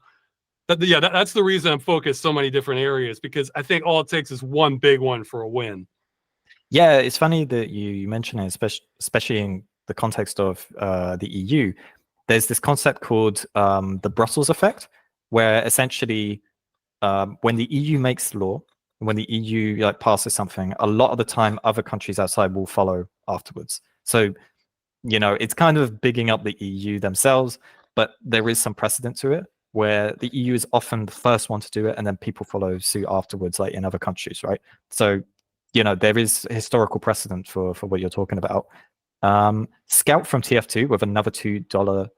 that's the reason I'm focused so many different areas, because I think all it takes is one big one for a win. Yeah, it's funny that you mention it, especially in the context of the EU. There's this concept called the Brussels effect, where essentially when the EU makes law, when the EU like passes something, a lot of the time other countries outside will follow afterwards. So, it's kind of bigging up the EU themselves, but there is some precedent to it, where the EU is often the first one to do it, and then people follow suit afterwards, like in other countries, right? So, there is historical precedent for what you're talking about. Scout from TF2 with another $2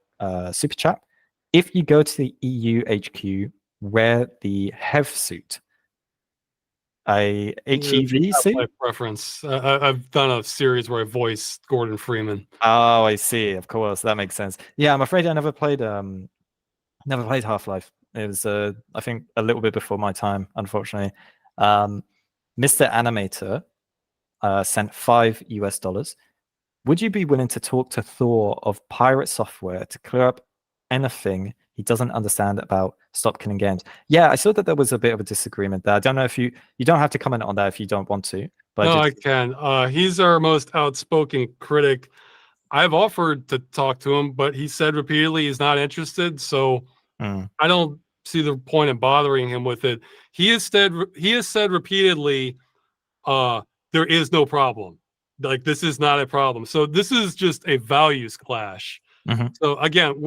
super chat. If you go to the EU HQ, wear the HEV suit. A HEV suit? My preference. I've done a series where I voiced Gordon Freeman. Oh, I see. Of course, that makes sense. Yeah, I'm afraid I never played Half-Life. It was, I think, a little bit before my time, unfortunately. Mr. Animator sent $5. Would you be willing to talk to Thor of PirateSoftware to clear up anything he doesn't understand about Stop Killing Games? Yeah, I saw that there was a bit of a disagreement there. I don't know if you don't have to comment on that if you don't want to. But no, I can. He's our most outspoken critic. I've offered to talk to him, but he said repeatedly he's not interested. So I don't see the point in bothering him with it. He has said repeatedly, there is no problem. Like, this is not a problem. So this is just a values clash. So again,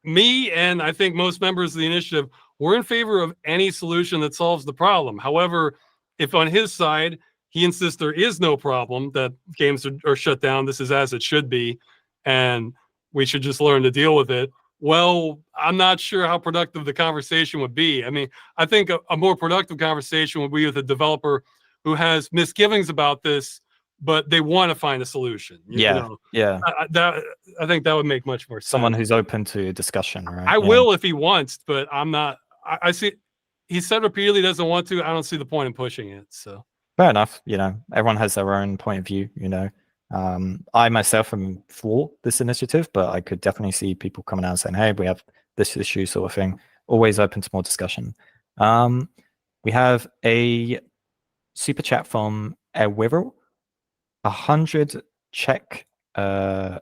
me and I think most members of the initiative, we're in favor of any solution that solves the problem. However, if on his side, he insists there is no problem, that games are shut down, this is as it should be, and we should just learn to deal with it, well, I'm not sure how productive the conversation would be. I mean, I think a more productive conversation would be with a developer who has misgivings about this, but they want to find a solution. Yeah. I think that would make much more sense. Someone who's open to discussion, right? I will if he wants, but I'm not. I see. He said repeatedly doesn't want to. I don't see the point in pushing it. So fair enough. Everyone has their own point of view. I myself am for this initiative, but I could definitely see people coming out and saying, "Hey, we have this issue," sort of thing. Always open to more discussion. We have a super chat from Ewirl. 100 Czech Koruna,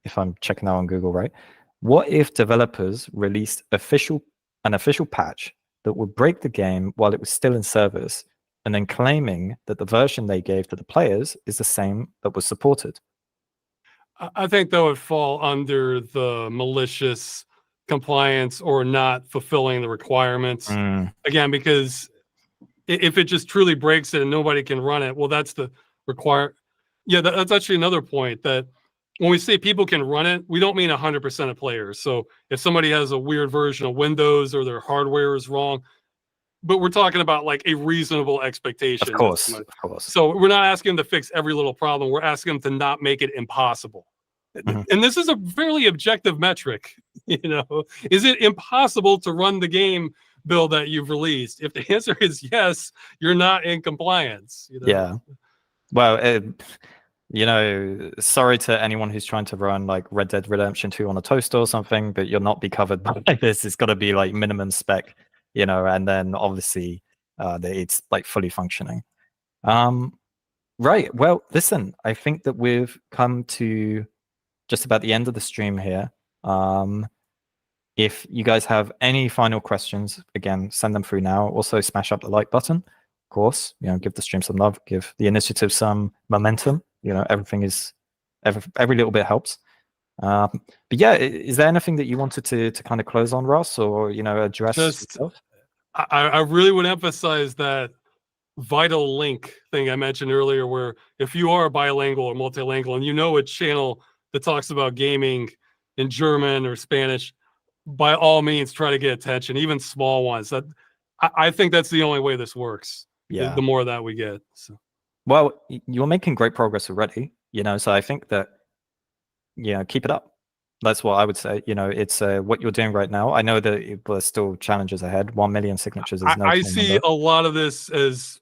if I'm checking that on Google right. What if developers released an official patch that would break the game while it was still in service, and then claiming that the version they gave to the players is the same that was supported? I think that would fall under the malicious compliance or not fulfilling the requirements. Again, because if it just truly breaks it and nobody can run it, well, that's the that's actually another point, that when we say people can run it, we don't mean 100% of players. So if somebody has a weird version of Windows or their hardware is wrong, but we're talking about like a reasonable expectation. Of course. So we're not asking them to fix every little problem. We're asking them to not make it impossible. And this is a fairly objective metric. Is it impossible to run the game bill that you've released? If the answer is yes, you're not in compliance. Yeah. Well, sorry to anyone who's trying to run like Red Dead Redemption 2 on a toaster or something, but you'll not be covered by this. It's got to be like minimum spec, and then obviously it's like fully functioning. Right. Well, listen, I think that we've come to just about the end of the stream here. If you guys have any final questions, again, send them through now. Also, smash up the like button. Of course, give the stream some love, give the initiative some momentum. Every little bit helps. But yeah, is there anything that you wanted to kind of close on, Ross, or address yourself? I really would emphasize that vital link thing I mentioned earlier, where if you are bilingual or multilingual and a channel that talks about gaming in German or Spanish, by all means try to get attention, even small ones. I think that's the only way this works. Yeah. The more that we get. So. Well, you're making great progress already, so I think that, keep it up. That's what I would say. It's what you're doing right now. I know that there's still challenges ahead. 1 million signatures is no I small see number. a lot of this as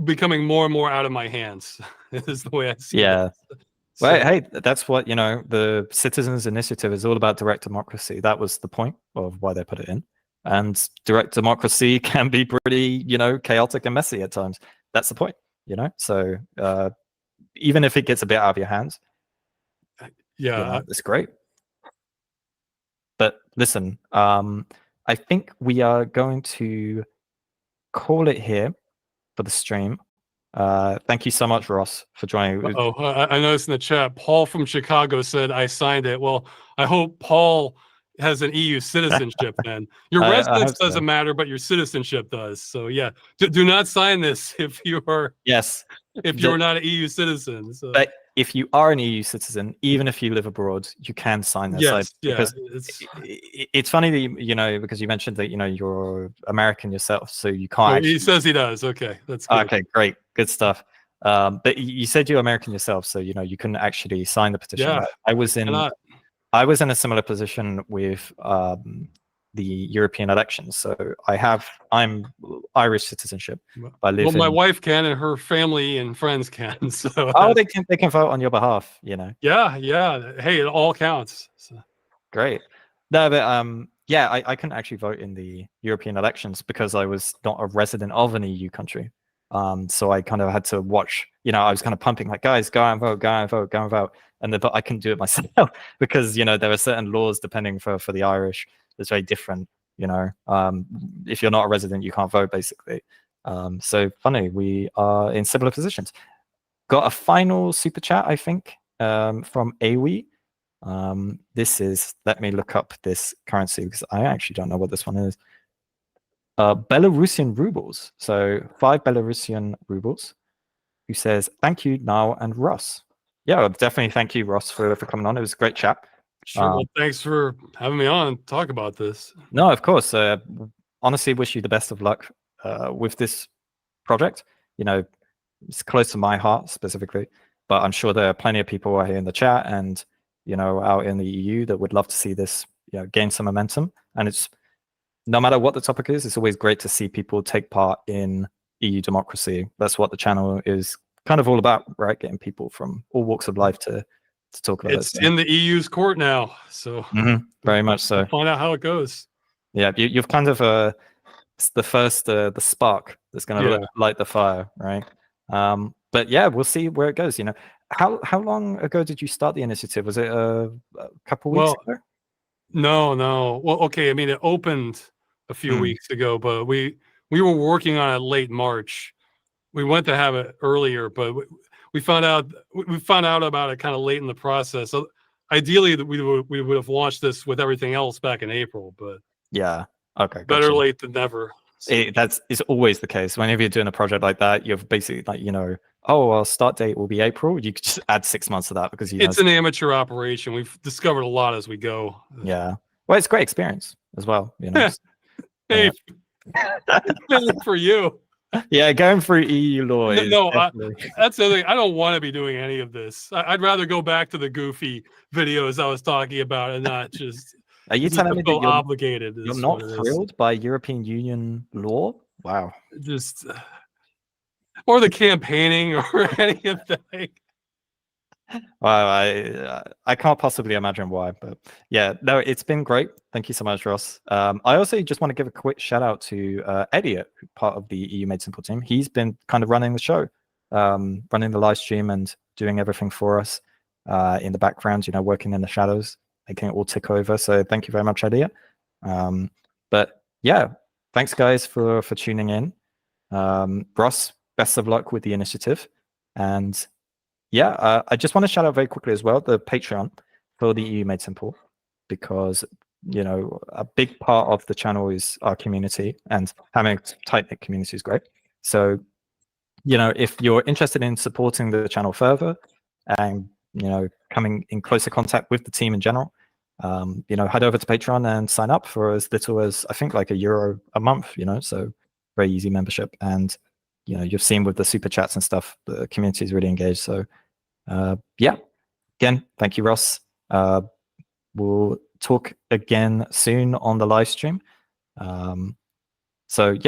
becoming more and more out of my hands. Is the way I see Yeah. it. Well, So, hey, that's what, the Citizens Initiative is all about. Direct democracy. That was the point of why they put it in. And direct democracy can be pretty, chaotic and messy at times. That's the point, So even if it gets a bit out of your hands, yeah, it's great. But listen, I think we are going to call it here for the stream. Thank you so much, Ross, for joining. I noticed in the chat, Paul from Chicago said I signed it. Well, I hope Paul has an EU citizenship then. Your I residence hope so. doesn't matter, but your citizenship does. So yeah, do not sign this if you are if you're not an EU citizen. So. But if you are an EU citizen, even if you live abroad, you can sign this. Yes, because it's funny that because you mentioned that you're American yourself, so you can't. He says he does. Okay, that's good. Okay, great, good stuff. But you said you're American yourself, so you couldn't actually sign the petition. Yeah, I was in a similar position with the European elections. So I'm Irish citizenship. I live. Well, my wife can, and her family and friends can. So they can vote on your behalf. Yeah. Hey, it all counts. So. Great. No, but yeah, I couldn't actually vote in the European elections because I was not a resident of an EU country. So I kind of had to watch. I was kind of pumping like, guys, go and vote, go and vote, go and vote. But I couldn't do it myself because there are certain laws depending for the Irish. It's very different. If you're not a resident, you can't vote basically. So funny, we are in similar positions. Got a final super chat, I think, from Awi. This is, let me look up this currency because I actually don't know what this one is. Belarusian rubles. So 5 Belarusian rubles. Who says, thank you, Niall and Ross. Yeah, definitely thank you, Ross, for coming on. It was a great chat. Sure. Well, thanks for having me on and talk about this. No, of course. Honestly, wish you the best of luck with this project. It's close to my heart specifically, but I'm sure there are plenty of people out here in the chat and out in the EU that would love to see this gain some momentum. And it's no matter what the topic is, it's always great to see people take part in EU democracy. That's what the channel is kind of all about, right? Getting people from all walks of life to talk about it. It's in the EU's court now, so very much so. We'll find out how it goes. Yeah, you've kind of the first the spark that's going to light the fire, right? But yeah, we'll see where it goes. How long ago did you start the initiative? Was it a couple weeks ago? No. Well, okay. I mean, it opened a few weeks ago, but we were working on it late March. We went to have it earlier, but we found out about it kind of late in the process. So ideally, we would have launched this with everything else back in April, but yeah, okay, better late than never. So. It's always the case. Whenever you're doing a project like that, you're basically like, our start date will be April. You could just add 6 months to that because it's an amateur operation. We've discovered a lot as we go. Yeah, well, it's a great experience as well. Hey, for you. Yeah, going through EU law. That's the other thing. I don't want to be doing any of this. I'd rather go back to the goofy videos I was talking about and not just. Are you telling me that you're obligated? You're not thrilled by European Union law? Wow. Just or the campaigning or any of that. Well, I can't possibly imagine why, but yeah, no, it's been great. Thank you so much, Ross. I also just want to give a quick shout out to Elliot, part of the EU Made Simple team. He's been kind of running the show, running the live stream and doing everything for us in the background, working in the shadows, making it all tick over. So thank you very much, Elliot. But yeah, thanks guys for tuning in. Ross, best of luck with the initiative. And yeah, I just want to shout out very quickly as well the Patreon for the EU Made Simple, because a big part of the channel is our community, and having a tight-knit community is great. So if you're interested in supporting the channel further and coming in closer contact with the team in general, head over to Patreon and sign up for as little as I think like €1 a month. So very easy membership, and you've seen with the super chats and stuff, the community is really engaged. So yeah, again, thank you, Ross. We'll talk again soon on the live stream. So yeah,